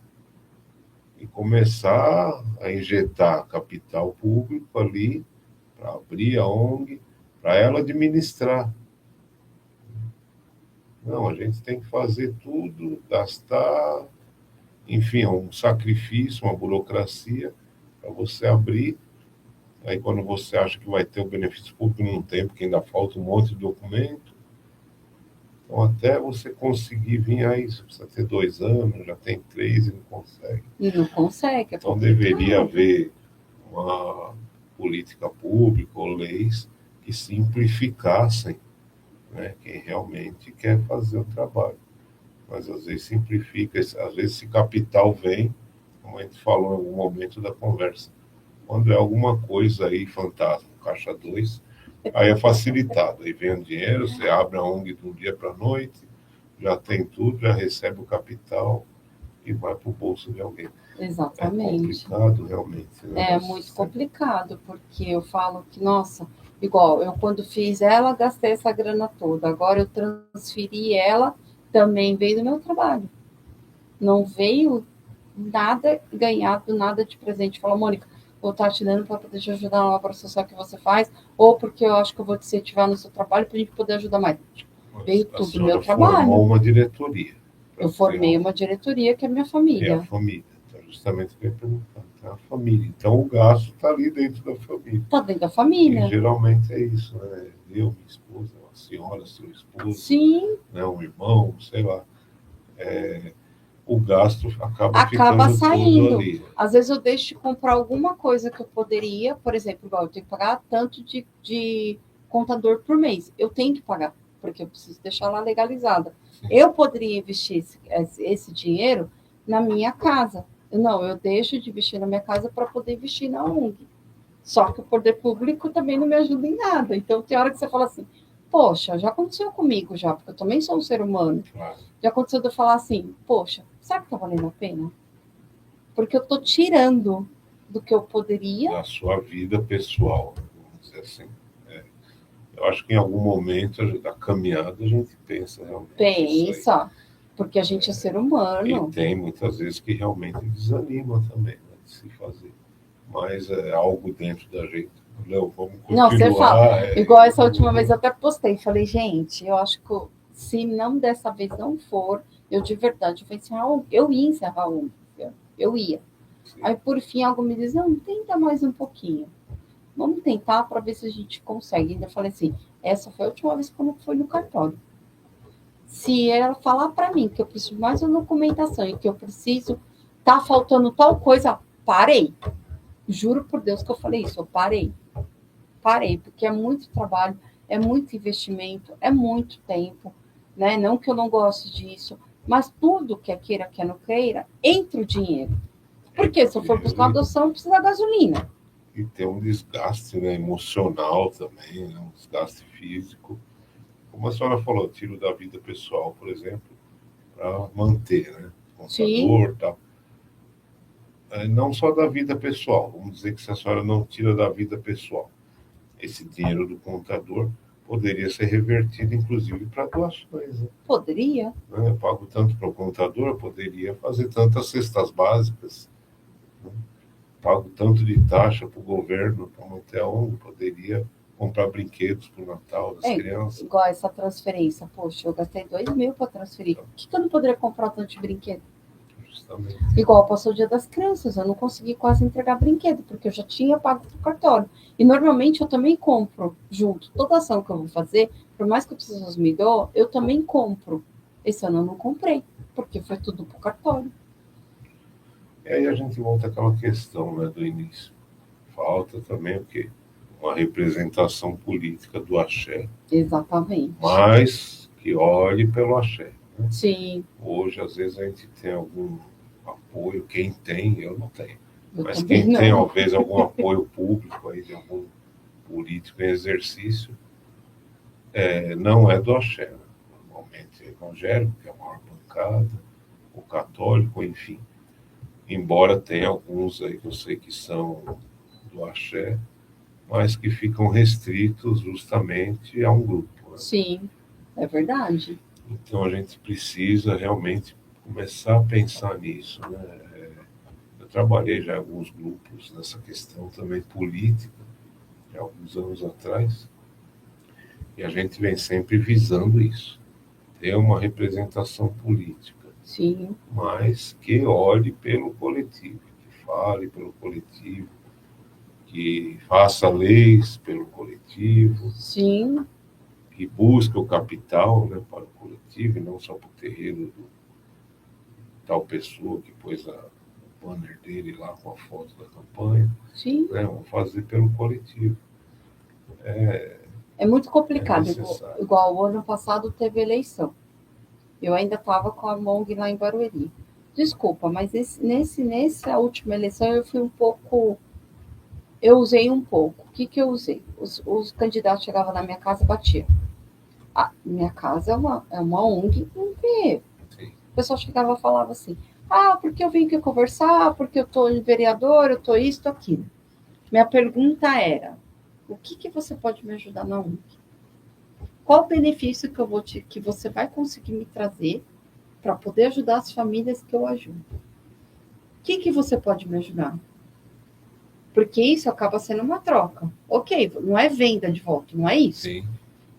e começar a injetar capital público ali para abrir a ONG, para ela administrar. Não, a gente tem que fazer tudo, gastar, enfim, é um sacrifício, uma burocracia para você abrir. Aí quando você acha que vai ter o benefício público, não tem, porque ainda falta um monte de documento. Então, até você conseguir vir aí, você precisa ter 2 anos, já tem 3 e não consegue. E não consegue. Então, deveria haver uma política pública ou leis que simplificassem, né, quem realmente quer fazer o trabalho. Mas, às vezes, simplifica. Às vezes, esse capital vem, como a gente falou em algum momento da conversa, quando é alguma coisa aí, fantasma, caixa 2, aí é facilitado. Aí vem o dinheiro, você abre a ONG de um dia para a noite, já tem tudo, já recebe o capital e vai para o bolso de alguém. Exatamente. É complicado, realmente. Né? É muito complicado, porque eu falo que, nossa, igual, eu quando fiz ela, gastei essa grana toda. Agora eu transferi ela, também veio do meu trabalho. Não veio nada ganhado, nada de presente. Falou, Mônica, vou estar te dando para poder te ajudar na obra social que você faz, ou porque eu acho que eu vou te incentivar no seu trabalho para a gente poder ajudar mais. Veio tudo do meu trabalho. Formou uma diretoria. Eu formei uma diretoria que é a minha família. É a família. Então, justamente o que eu ia perguntar. É a família. Então, o gasto está ali dentro da família. Está dentro da família. E, geralmente é isso, né? Eu, minha esposa, a senhora, seu esposo. Sim. Né? Um irmão, sei lá. O gasto acaba saindo. Tudo ali. Às vezes eu deixo de comprar alguma coisa que eu poderia, por exemplo, igual eu tenho que pagar tanto de contador por mês. Eu tenho que pagar, porque eu preciso deixar lá legalizada. Sim. Eu poderia investir esse dinheiro na minha casa. Não, eu deixo de investir na minha casa para poder investir na ONG. Só que o poder público também não me ajuda em nada. Então, tem hora que você fala assim, poxa, já aconteceu comigo já, porque eu também sou um ser humano. Claro. Já aconteceu de eu falar assim, poxa, será que está valendo a pena? Porque eu estou tirando do que eu poderia. Da sua vida pessoal, vamos dizer assim. Eu acho que em algum momento da caminhada a gente pensa realmente. Pensa, porque a gente é ser humano. E tem muitas vezes que realmente desanima também, né, de se fazer. Mas é algo dentro da gente. Léo, vamos continuar. Não, você fala. Igual essa última vez eu até postei. Falei, gente, eu acho que se não dessa vez não for, eu de verdade vou encerrar a ONG. Eu ia encerrar a ONG. Eu ia. Sim. Aí, por fim, algo me diz, não, tenta mais um pouquinho. Vamos tentar para ver se a gente consegue. Ainda falei assim, essa foi a última vez que eu não fui no cartório. Se ela falar para mim que eu preciso de mais uma documentação e que eu preciso, tá faltando tal coisa, parei. Juro por Deus que eu falei isso, eu parei. Parei, porque é muito trabalho, é muito investimento, é muito tempo, né? Não que eu não goste disso, mas tudo que queira, que não queira, entra o dinheiro. Porque se eu for buscar adoção, precisa da gasolina. E tem um desgaste, né, emocional também, né, um desgaste físico. Como a senhora falou, tiro da vida pessoal, por exemplo, para manter, né? Contador, tal. Não só da vida pessoal, vamos dizer que se a senhora não tira da vida pessoal, esse dinheiro do contador poderia ser revertido, inclusive, para doações. Né? Poderia. Eu pago tanto para o contador, poderia fazer tantas cestas básicas, né? Pago tanto de taxa para o governo, para manter a ONG, poderia comprar brinquedos para o Natal das crianças. Igual essa transferência. Poxa, eu gastei 2.000 para transferir. Por que eu não poderia comprar tanto de brinquedo? Justamente. Igual passou o Dia das Crianças, eu não consegui quase entregar brinquedo, porque eu já tinha pago para o cartório. E normalmente eu também compro junto. Toda ação que eu vou fazer, por mais que eu precise me dou, eu também compro. Esse ano eu não comprei, porque foi tudo para o cartório. E aí a gente volta àquela questão, né, do início. Falta também o quê? Uma representação política do axé. Exatamente. Mas que olhe pelo axé. Né? Sim. Hoje, às vezes, a gente tem algum apoio. Quem tem, eu não tenho. Mas quem tem, talvez, algum apoio público aí de algum político em exercício, não é do axé. Né? Normalmente é evangélico, que é a maior bancada, o católico, enfim. Embora tenha alguns aí que eu sei que são do axé, mas que ficam restritos justamente a um grupo. Né? Sim, é verdade. Então a gente precisa realmente começar a pensar nisso. Né? Eu trabalhei já em alguns grupos nessa questão também política, há alguns anos atrás, e a gente vem sempre visando isso, ter uma representação política. Sim. Mas que olhe pelo coletivo, que fale pelo coletivo, que faça leis pelo coletivo. Sim. Que busque o capital, né, para o coletivo, e não só para o terreiro do tal pessoa que pôs o banner dele lá com a foto da campanha. Sim. Né, vamos fazer pelo coletivo. É muito complicado. Igual o ano passado teve eleição. Eu ainda estava com a ONG lá em Barueri. Desculpa, mas nessa última eleição eu fui um pouco... Eu usei um pouco. O que eu usei? Os candidatos chegavam na minha casa e batiam. Minha casa é uma ONG, não vê. O pessoal chegava e falava assim, porque eu vim aqui conversar, porque eu estou vereador, eu estou isso, estou aquilo. Minha pergunta era, o que você pode me ajudar na ONG? Qual o benefício que você vai conseguir me trazer para poder ajudar as famílias que eu ajudo? O que você pode me ajudar? Porque isso acaba sendo uma troca. Ok, não é venda de voto, não é isso. Sim.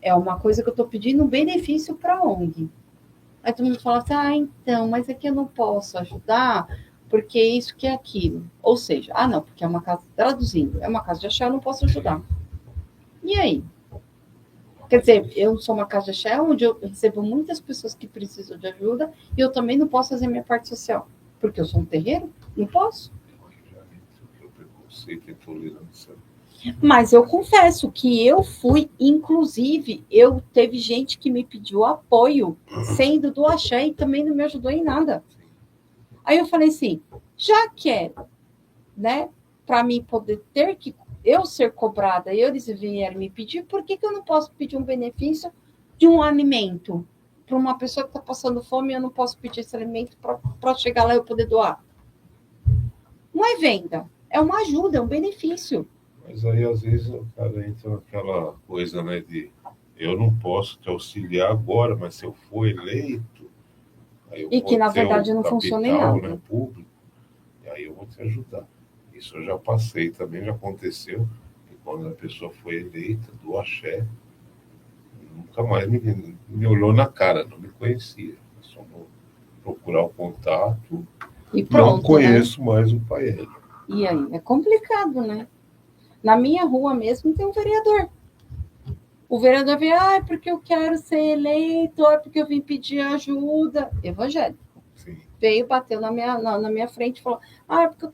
É uma coisa que eu estou pedindo um benefício para a ONG. Aí todo mundo fala assim, então, mas aqui eu não posso ajudar, porque isso que é aquilo. Ou seja, não, porque é uma casa, traduzindo, é uma casa de axé, eu não posso ajudar. E aí? Quer dizer, eu sou uma casa de axé onde eu recebo muitas pessoas que precisam de ajuda e eu também não posso fazer minha parte social. Porque eu sou um terreiro? Não posso. Mas eu confesso que eu fui, inclusive, teve gente que me pediu apoio, sendo do axé, e também não me ajudou em nada. Aí eu falei assim, Já que né, para mim poder ter que eu ser cobrada e eles vierem me pedir, por que eu não posso pedir um benefício de um alimento para uma pessoa que está passando fome e eu não posso pedir esse alimento para chegar lá e eu poder doar? Não é venda, é uma ajuda, é um benefício. Mas aí, às vezes, o cara entra naquela coisa, né, de eu não posso te auxiliar agora, mas se eu for eleito, aí eu E vou que, na ter o verdade, não funciona em capital, nada. né, público, e aí eu vou te ajudar. Isso eu já passei, também já aconteceu, que quando a pessoa foi eleita, do axé, nunca mais me olhou na cara, não me conhecia. É só vou procurar o contato, E não pronto, né? conheço mais o Paella. E aí, é complicado, né? Na minha rua mesmo tem um vereador. O vereador vem, porque eu quero ser eleito, porque eu vim pedir ajuda. Evangélico. Sim. Veio, bateu na minha frente e falou, porque eu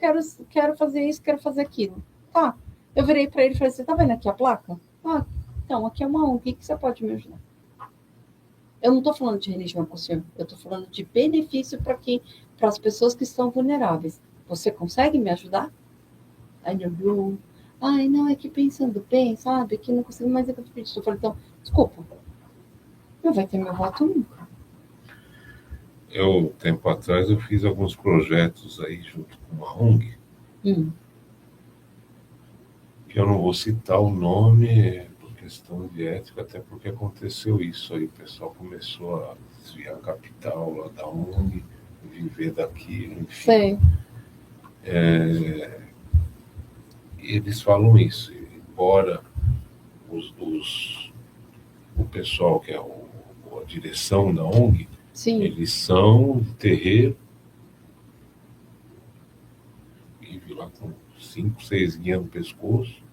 quero fazer isso, quero fazer aquilo. Tá. Eu virei para ele e falei, você tá vendo aqui a placa? Então, aqui é uma ONG, o que você pode me ajudar? Eu não estou falando de religião com o senhor, eu estou falando de benefício para as pessoas que estão vulneráveis. Você consegue me ajudar? Aí ele olhou, não, é que pensando bem, sabe, que não consigo mais acreditar. Eu falei, então, desculpa, não vai ter meu voto nunca. Tempo atrás, eu fiz alguns projetos aí junto com uma ONG, que eu não vou citar o nome por questão de ética, até porque aconteceu isso aí. O pessoal começou a desviar a capital lá da ONG, viver daquilo, enfim. Sei. Eles falam isso, embora o pessoal que é a direção da ONG, Sim. eles são de terreiro, vive lá com 5, 6 guias no pescoço,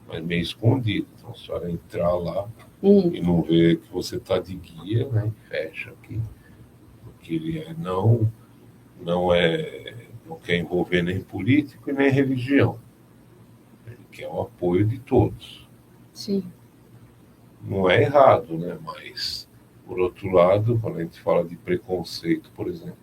mas meio escondido. Então, a senhora entrar lá e não ver que você está de guia, né? Fecha aqui. Porque ele não quer envolver nem político e nem religião. Ele quer o apoio de todos. Sim. Não é errado, né? Mas, por outro lado, quando a gente fala de preconceito, por exemplo,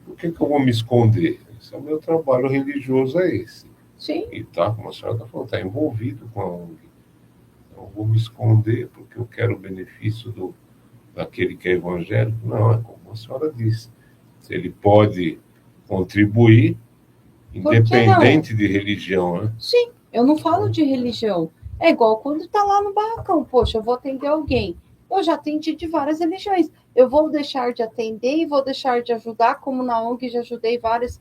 por que eu vou me esconder? Esse é o meu trabalho religioso, é esse. Sim. E tá, como a senhora está falando, está envolvido com a ONG. Então, eu vou me esconder porque eu quero o benefício daquele que é evangélico? Não, é como a senhora disse. Se ele pode contribuir, independente de religião, né? Sim, eu não falo de religião. É igual quando está lá no barracão. Poxa, eu vou atender alguém. Eu já atendi de várias religiões. Eu vou deixar de atender e vou deixar de ajudar, como na ONG já ajudei várias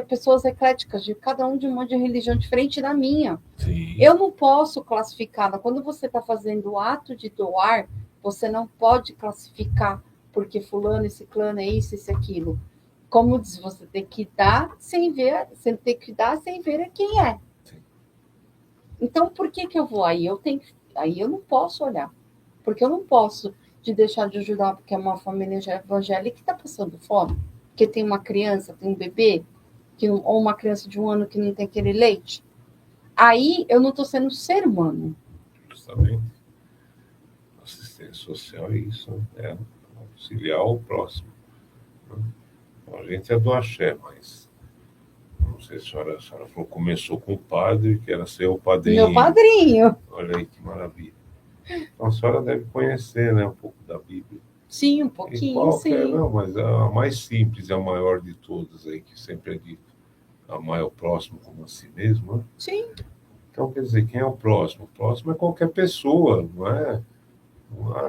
pessoas ecléticas, de cada um de uma de religião diferente da minha. Sim. Eu não posso classificar. Quando você está fazendo o ato de doar, você não pode classificar porque fulano e ciclano é isso, isso, aquilo. Como diz, você tem que dar sem ver, você tem que dar sem ver quem é. Então, por que eu vou aí? Aí eu não posso olhar, porque eu não posso te deixar de ajudar porque é uma família evangélica que está passando fome, porque tem uma criança, tem um bebê, ou uma criança de 1 ano que não tem aquele leite. Aí eu não estou sendo ser humano. Justamente. Assistência social é isso, né? É auxiliar o próximo. A gente é do axé, mas não sei se a senhora falou, começou com o padre, que era ser o padrinho. Meu padrinho. Olha aí que maravilha. Então a senhora deve conhecer, né, um pouco da Bíblia. Sim, um pouquinho, sim. Não, mas a mais simples e a maior de todas aí, que sempre é dito, amar o próximo como a si mesmo, né? Sim. Então, quer dizer, quem é o próximo? O próximo é qualquer pessoa, não é?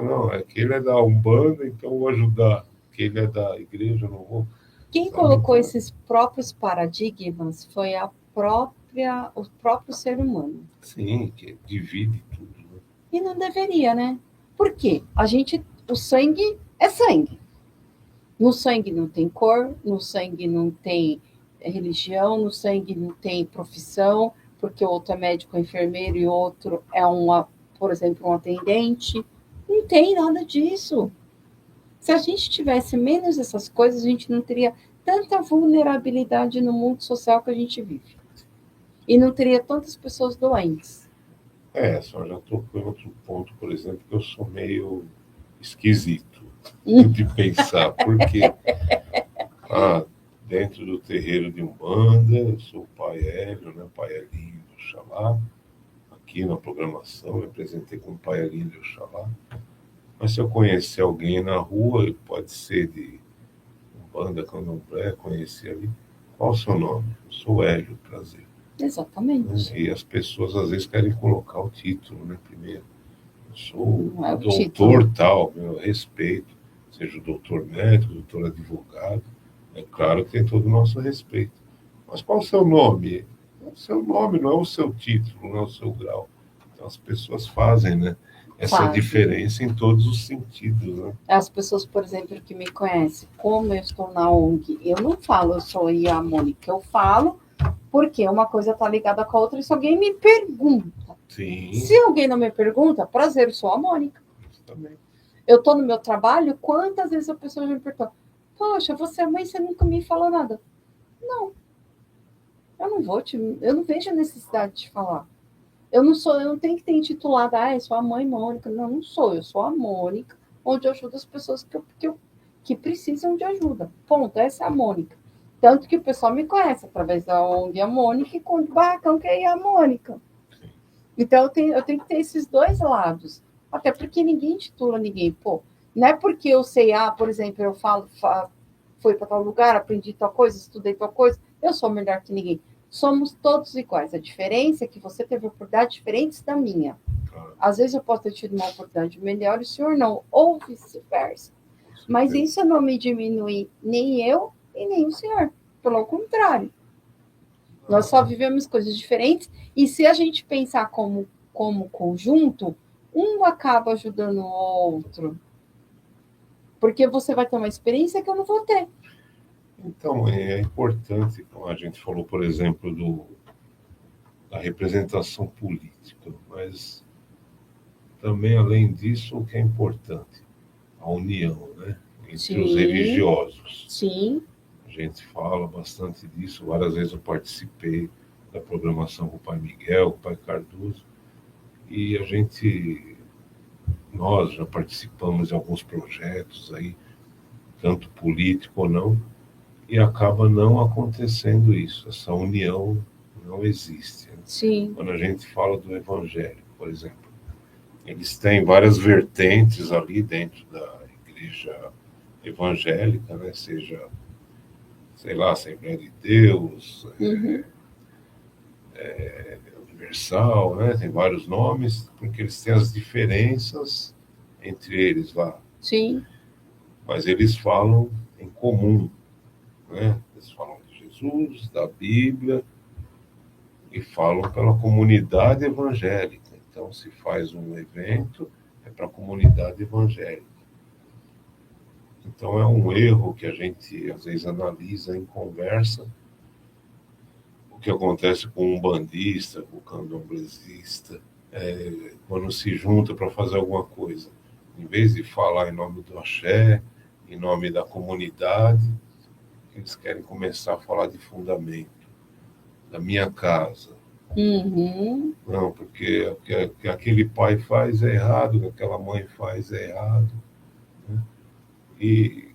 Não, aquele é da Umbanda, então eu vou ajudar. Aquele é da igreja, eu não vou. Quem colocou esses próprios paradigmas foi o próprio ser humano. Sim, que divide tudo. Né? E não deveria, né? Por quê? O sangue é sangue. No sangue não tem cor, no sangue não tem religião, no sangue não tem profissão, porque o outro é médico, enfermeiro e o outro é por exemplo, um atendente. Não tem nada disso. Se a gente tivesse menos essas coisas, a gente não teria tanta vulnerabilidade no mundo social que a gente vive. E não teria tantas pessoas doentes. Só já tocou em outro ponto, por exemplo, que eu sou meio esquisito de pensar, porque dentro do terreiro de Umbanda, eu sou o pai Hélio, né? Pai Elinho de Oxalá. Aqui na programação, eu apresentei como pai Elinho de Oxalá. Mas se eu conhecer alguém na rua, ele pode ser de Umbanda, Candomblé, conhecer ali. Qual o seu nome? Eu sou Hélio, prazer. Exatamente. E as pessoas às vezes querem colocar o título, né? Primeiro, eu sou Não é o doutor título. tal, meu respeito, seja o doutor médico, doutor advogado, é claro que tem todo o nosso respeito. Mas qual o seu nome? O seu nome não é o seu título, não é o seu grau. Então as pessoas fazem, né? Essa Fazem. diferença em todos os sentidos, né? As pessoas, por exemplo, que me conhecem, como eu estou na ONG, eu não falo eu sou a Mônica, eu falo porque uma coisa está ligada com a outra e se alguém me pergunta. Sim. Se alguém não me pergunta, prazer, eu sou a Mônica. Também. Eu estou no meu trabalho, quantas vezes a pessoa me pergunta, poxa, você é mãe, você nunca me fala nada. Não. Eu não vejo a necessidade de falar. Eu não tenho que ter intitulado, eu sou a mãe Mônica. Não, não sou, eu sou a Mônica, onde eu ajudo as pessoas que precisam de ajuda. Ponto, essa é a Mônica. Tanto que o pessoal me conhece através da ONG a Mônica e com o barracão que é a Mônica. Então eu tenho que ter esses dois lados. Até porque ninguém intitula ninguém. Pô, não é porque eu sei, por exemplo, eu fui para tal lugar, aprendi tal coisa, estudei tal coisa, eu sou melhor que ninguém. Somos todos iguais. A diferença é que você teve oportunidades diferentes da minha. Às vezes eu posso ter tido uma oportunidade melhor e o senhor não, ou vice-versa. Mas isso não me diminui nem eu e nem o senhor. Pelo contrário. Nós só vivemos coisas diferentes e se a gente pensar como conjunto, um acaba ajudando o outro. Porque você vai ter uma experiência que eu não vou ter. Então, é importante, como a gente falou, por exemplo, da representação política, mas também, além disso, o que é importante? A união, né? Entre os religiosos. Sim. A gente fala bastante disso, várias vezes eu participei da programação com o pai Miguel, com o pai Cardoso, e nós já participamos de alguns projetos aí, tanto político ou não, e acaba não acontecendo isso, essa união não existe. Né? Sim. Quando a gente fala do evangelho, por exemplo, eles têm várias vertentes ali dentro da igreja evangélica, né? Seja, sei lá, Assembleia de Deus, Universal, né? Tem vários nomes, porque eles têm as diferenças entre eles lá. Sim. Mas eles falam em comum, né? Eles falam de Jesus, da Bíblia, e falam pela comunidade evangélica. Então, se faz um evento, é para a comunidade evangélica. Então, é um erro que a gente, às vezes, analisa em conversa, o que acontece com um bandista, com um candomblessista, quando se junta para fazer alguma coisa. Em vez de falar em nome do axé, em nome da comunidade, eles querem começar a falar de fundamento, da minha casa. Não, porque o que aquele pai faz é errado, o que aquela mãe faz é errado. Né? E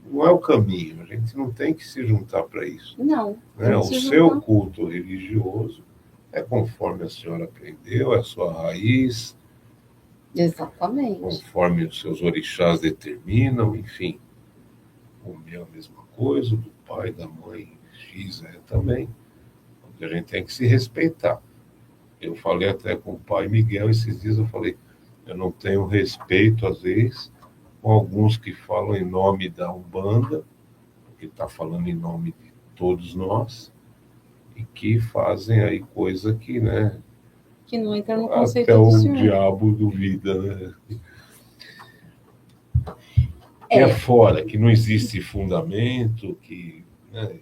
não é o caminho, a gente não tem que se juntar para isso. Não. Né? O seu culto religioso é conforme a senhora aprendeu, é a sua raiz. Exatamente. Conforme os seus orixás determinam, enfim. O meu é a mesma coisa, do pai, da mãe, X também. A gente tem que se respeitar. Eu falei até com o pai Miguel esses dias, eu falei, eu não tenho respeito, às vezes, com alguns que falam em nome da Umbanda, porque está falando em nome de todos nós, e que fazem aí coisa que, né? Que não entra no conceito até do o senhor. diabo duvida, né? É fora, que não existe fundamento, que, né,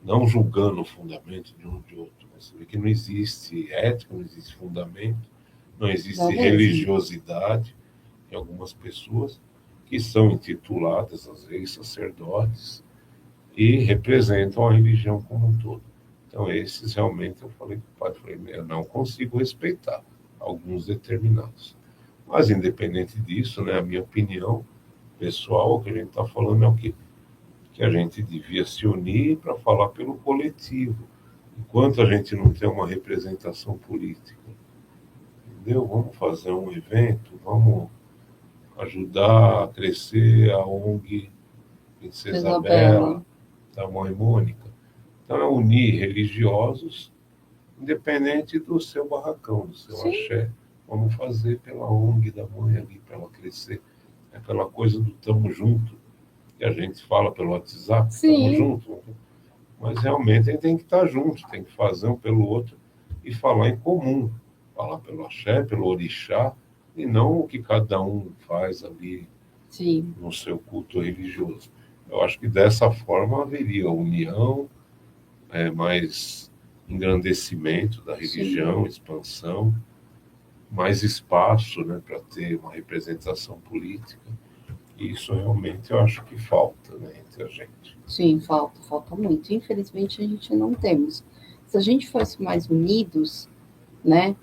não julgando o fundamento de um de outro, mas você vê que não existe ética, não existe fundamento, não existe religiosidade em algumas pessoas que são intituladas, às vezes, sacerdotes e representam a religião como um todo. Então, esses realmente eu falei para o pai, eu não consigo respeitar alguns determinados. Mas, independente disso, né, a minha opinião pessoal, o que a gente está falando é o quê? que a gente devia se unir para falar pelo coletivo. Enquanto a gente não tem uma representação política, entendeu? Vamos fazer um evento, vamos ajudar a crescer a ONG Princesa Isabela. Bela, da Mãe Mônica. Então, é unir religiosos, independente do seu barracão, do seu Sim. axé. Vamos fazer pela ONG da mãe ali, para ela crescer. É aquela coisa do tamo junto, que a gente fala pelo WhatsApp, Sim. tamo junto. Mas realmente a gente tem que estar junto, tem que fazer um pelo outro e falar em comum. Falar pelo axé, pelo orixá, e não o que cada um faz ali Sim. no seu culto religioso. Eu acho que dessa forma haveria união, mais engrandecimento da religião, expansão, mais espaço, né, para ter uma representação política. E isso realmente eu acho que falta, né, entre a gente. Sim, falta muito. Infelizmente a gente não temos. Se a gente fosse mais unidos, né?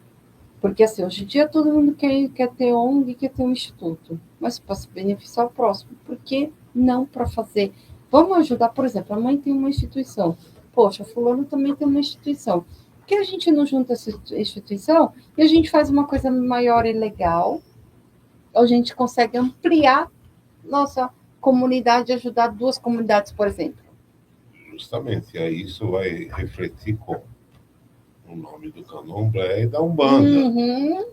Porque assim, hoje em dia todo mundo quer ter ONG, quer ter um instituto, mas para se beneficiar o próximo. Por que não para fazer? Vamos ajudar, por exemplo, a mãe tem uma instituição. Poxa, fulano também tem uma instituição. Por que a gente não junta essa instituição e a gente faz uma coisa maior e legal? A gente consegue ampliar nossa comunidade, ajudar duas comunidades, por exemplo. Justamente, e aí isso vai refletir com o nome do candomblé e da Umbanda. Uhum.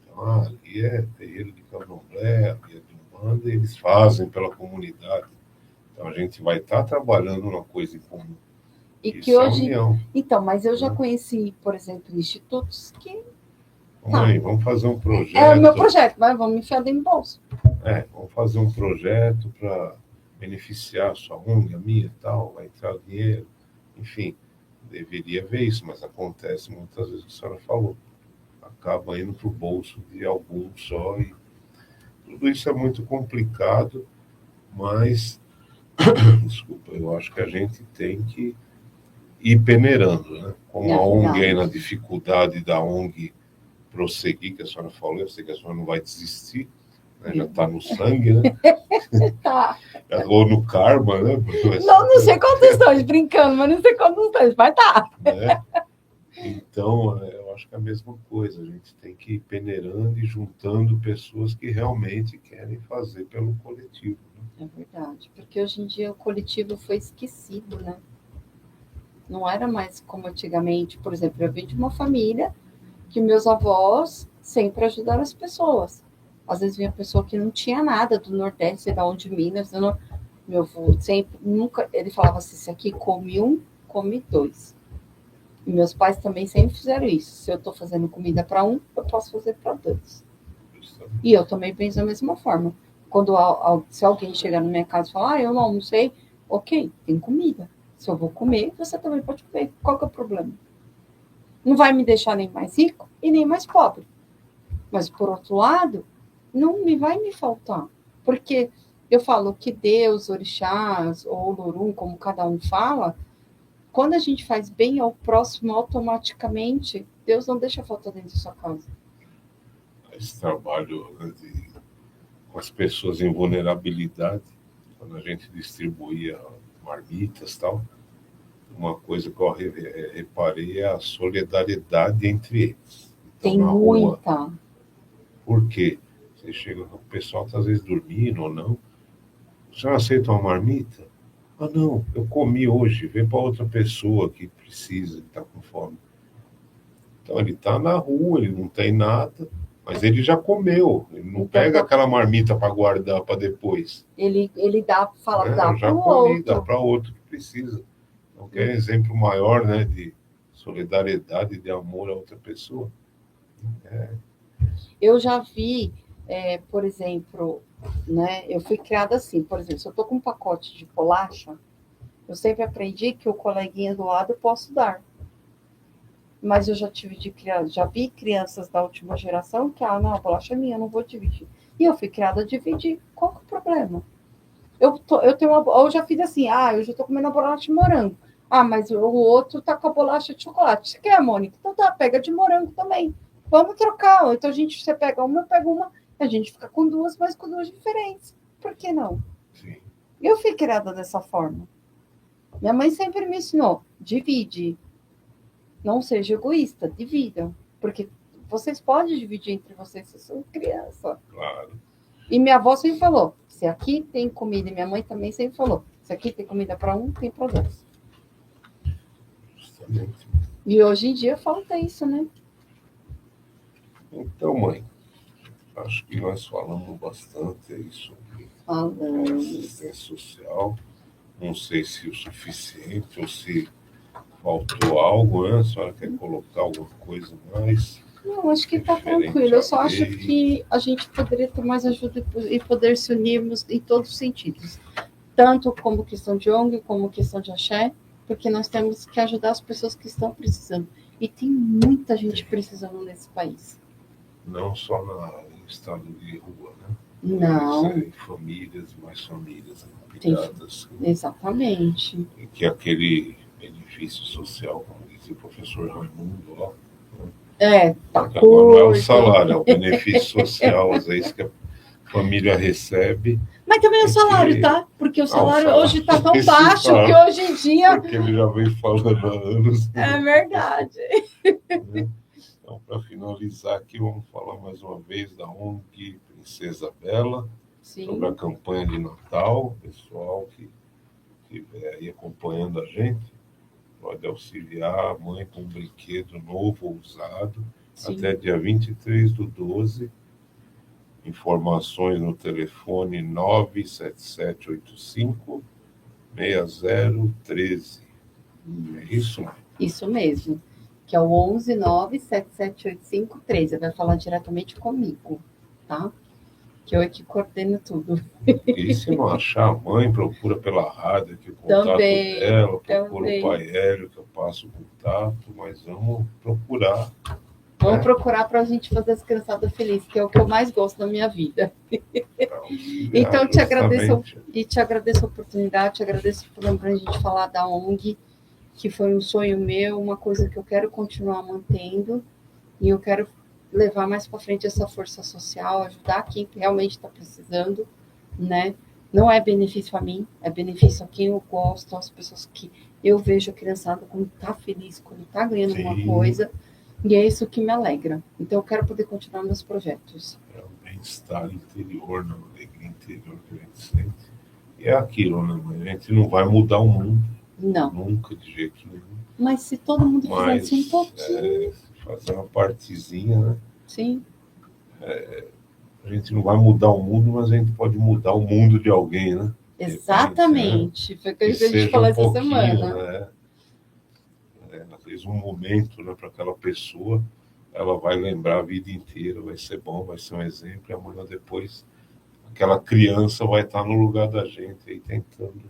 Então, ali é terreiro de candomblé, ali é de Umbanda, e eles fazem pela comunidade. Então a gente vai estar trabalhando numa coisa em comum. E Isso que hoje. é união. Então, mas eu já conheci, por exemplo, institutos que. Mãe, vamos fazer um projeto. É o meu projeto, mas vamos enfiar dentro do bolso. Vamos fazer um projeto para beneficiar a sua ONG, a minha e tal, vai entrar dinheiro. Enfim, deveria ver isso, mas acontece muitas vezes o que a senhora falou. Acaba indo para o bolso de alguns só e tudo isso é muito complicado, mas desculpa, eu acho que a gente tem que ir peneirando, né? Como a ONG aí na dificuldade da ONG prosseguir, que a senhora falou, eu sei que a senhora não vai desistir, né? Já está no sangue, né? Tá. Ou no karma, né? Não sei quantos estão brincando, mas não sei quantos estão, vai estar. Né? Então, eu acho que é a mesma coisa, a gente tem que ir peneirando e juntando pessoas que realmente querem fazer pelo coletivo. Né? É verdade, porque hoje em dia o coletivo foi esquecido, né? Não era mais como antigamente. Por exemplo, eu vim de uma família que meus avós sempre ajudaram as pessoas. Às vezes vinha pessoa que não tinha nada do Nordeste, sei lá onde, Minas. Meu avô sempre, nunca, ele falava assim, se aqui come um, come dois. E meus pais também sempre fizeram isso. Se eu estou fazendo comida para um, eu posso fazer para dois. E eu também penso da mesma forma. Quando se alguém chegar na minha casa e falar, eu não almocei, ok, tem comida. Se eu vou comer, você também pode comer. Qual que é o problema? Não vai me deixar nem mais rico e nem mais pobre. Mas, por outro lado, não vai me faltar. Porque eu falo que Deus, orixás, ou Lorum, como cada um fala, quando a gente faz bem ao próximo, automaticamente, Deus não deixa faltar dentro da sua casa. Esse trabalho, né, com as pessoas em vulnerabilidade, quando a gente distribuía marmitas e tal, uma coisa que eu reparei é a solidariedade entre eles. Então, tem muita. Rua, por quê? Você chega com o pessoal, tá, às vezes dormindo ou não. Você não aceita uma marmita? Ah, não, eu comi hoje, vê para outra pessoa que precisa, que está com fome. Então ele está na rua, ele não tem nada, mas ele já comeu. Ele não pega aquela marmita para guardar para depois. Ele dá, fala, dá para o outro. Dá para outro que precisa. Então, que é um exemplo maior, né, de solidariedade, de amor a outra pessoa. Eu já vi, por exemplo, né, eu fui criada assim, por exemplo, se eu estou com um pacote de bolacha, eu sempre aprendi que o coleguinha do lado eu posso dar. Mas eu já vi crianças da última geração que, não, a bolacha é minha, eu não vou dividir. E eu fui criada a dividir. Qual que é o problema? Eu já fiz assim, eu já estou comendo a bolacha de morango. Mas o outro tá com a bolacha de chocolate. Você quer, Mônica? Então tá, pega de morango também. Vamos trocar. Então você pega uma, eu pego uma, a gente fica com duas, mas com duas diferentes. Por que não? Sim. Eu fui criada dessa forma. Minha mãe sempre me ensinou, divide. Não seja egoísta, dividam. Porque vocês podem dividir entre vocês, vocês são criança. Claro. E minha avó sempre falou, se aqui tem comida, e minha mãe também sempre falou, se aqui tem comida para um, tem para dois. Justamente. E hoje em dia falta isso, né? Então, mãe, acho que nós falamos bastante aí sobre assistência social. Não sei se o suficiente ou se faltou algo, né? A senhora quer colocar alguma coisa mais? Não, acho que está tranquilo. Eu só acho que a gente poderia ter mais ajuda e poder se unirmos em todos os sentidos. Tanto como questão de ONG, como questão de axé, porque nós temos que ajudar as pessoas que estão precisando. E tem muita gente precisando nesse país. Não só no estado de rua, né? Não. Famílias, mais famílias cuidadas. Exatamente. E que aquele benefício social, como dizia o professor Raimundo, ó. Tá curto. Não é o salário, é o benefício social, às vezes, que a família recebe. Mas também o salário, tá? Porque o salário hoje está tão baixo que hoje em dia... Porque ele já vem falando há anos. É verdade. Então, para finalizar aqui, vamos falar mais uma vez da ONG Princesa Bela. Sim. Sobre a campanha de Natal. Pessoal que estiver aí acompanhando a gente pode auxiliar a mãe com um brinquedo novo ou usado. Sim. Até dia 23/12. Informações no telefone 97785-6013. É isso, mãe? Isso mesmo. Que é o 11 97785-13. Vai falar diretamente comigo, tá? Que eu é que coordeno tudo. E se não achar a mãe, procura pela rádio aqui o contato dela, procura o pai Hélio, que eu passo o contato, mas vamos procurar. Vamos procurar para a gente fazer as criançadas felizes, que é o que eu mais gosto na minha vida. Então, te agradeço a oportunidade, te agradeço por lembrar a gente falar da ONG, que foi um sonho meu, uma coisa que eu quero continuar mantendo, e eu quero levar mais para frente essa força social, ajudar quem realmente está precisando, né? Não é benefício a mim, é benefício a quem eu gosto, às pessoas que eu vejo a criançada quando está feliz, quando está ganhando uma coisa. E é isso que me alegra. Então, eu quero poder continuar meus projetos. É o bem-estar interior, a alegria interior que a gente sente. E é aquilo, né, mãe? A gente não vai mudar o mundo. Não. Nunca, de jeito nenhum. Mas se todo mundo fizesse um pouquinho... fazer uma partezinha, né? Sim. A gente não vai mudar o mundo, mas a gente pode mudar o mundo de alguém, né? Exatamente. Foi o que a gente falou essa semana. Né? Às vezes um momento, né, para aquela pessoa, ela vai lembrar a vida inteira, vai ser bom, vai ser um exemplo, e amanhã depois aquela criança vai estar no lugar da gente aí tentando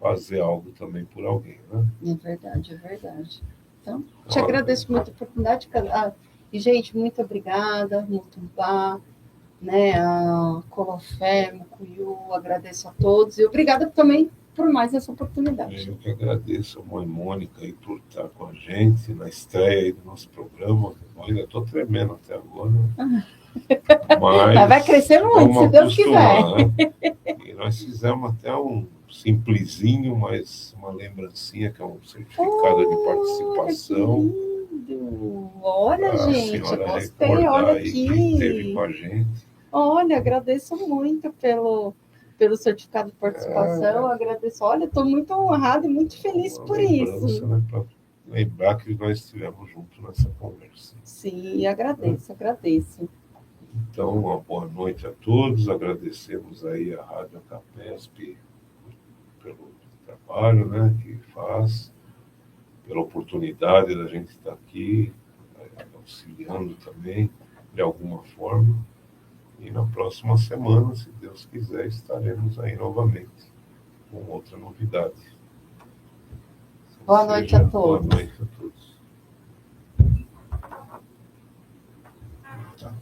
fazer algo também por alguém, né? É verdade, é verdade. Então, te agradeço muito a oportunidade. E, gente, muito obrigada, Mutubá, né, a Colofé, Mucuyu, agradeço a todos. E obrigada também por mais essa oportunidade. Eu que agradeço a mãe Mônica aí por estar com a gente na estreia aí do nosso programa. Olha, estou tremendo até agora. Mas vai crescer muito, se Deus quiser. Né? E nós fizemos até um simplesinho, mas uma lembrancinha, que é um certificado de participação. Que lindo! Olha, gente, gostei, olha aqui. Quem esteve com a gente. Olha, agradeço muito pelo certificado de participação, agradeço. Olha, estou muito honrada e muito feliz por isso. Né, para lembrar que nós estivemos juntos nessa conversa. Sim, agradeço. Então, uma boa noite a todos, agradecemos aí a Rádio Capesp pelo trabalho, né, que faz, pela oportunidade da gente estar aqui, auxiliando também, de alguma forma. E na próxima semana, se Deus quiser, estaremos aí novamente com outra novidade. Boa noite a todos. Boa noite a todos. Tá.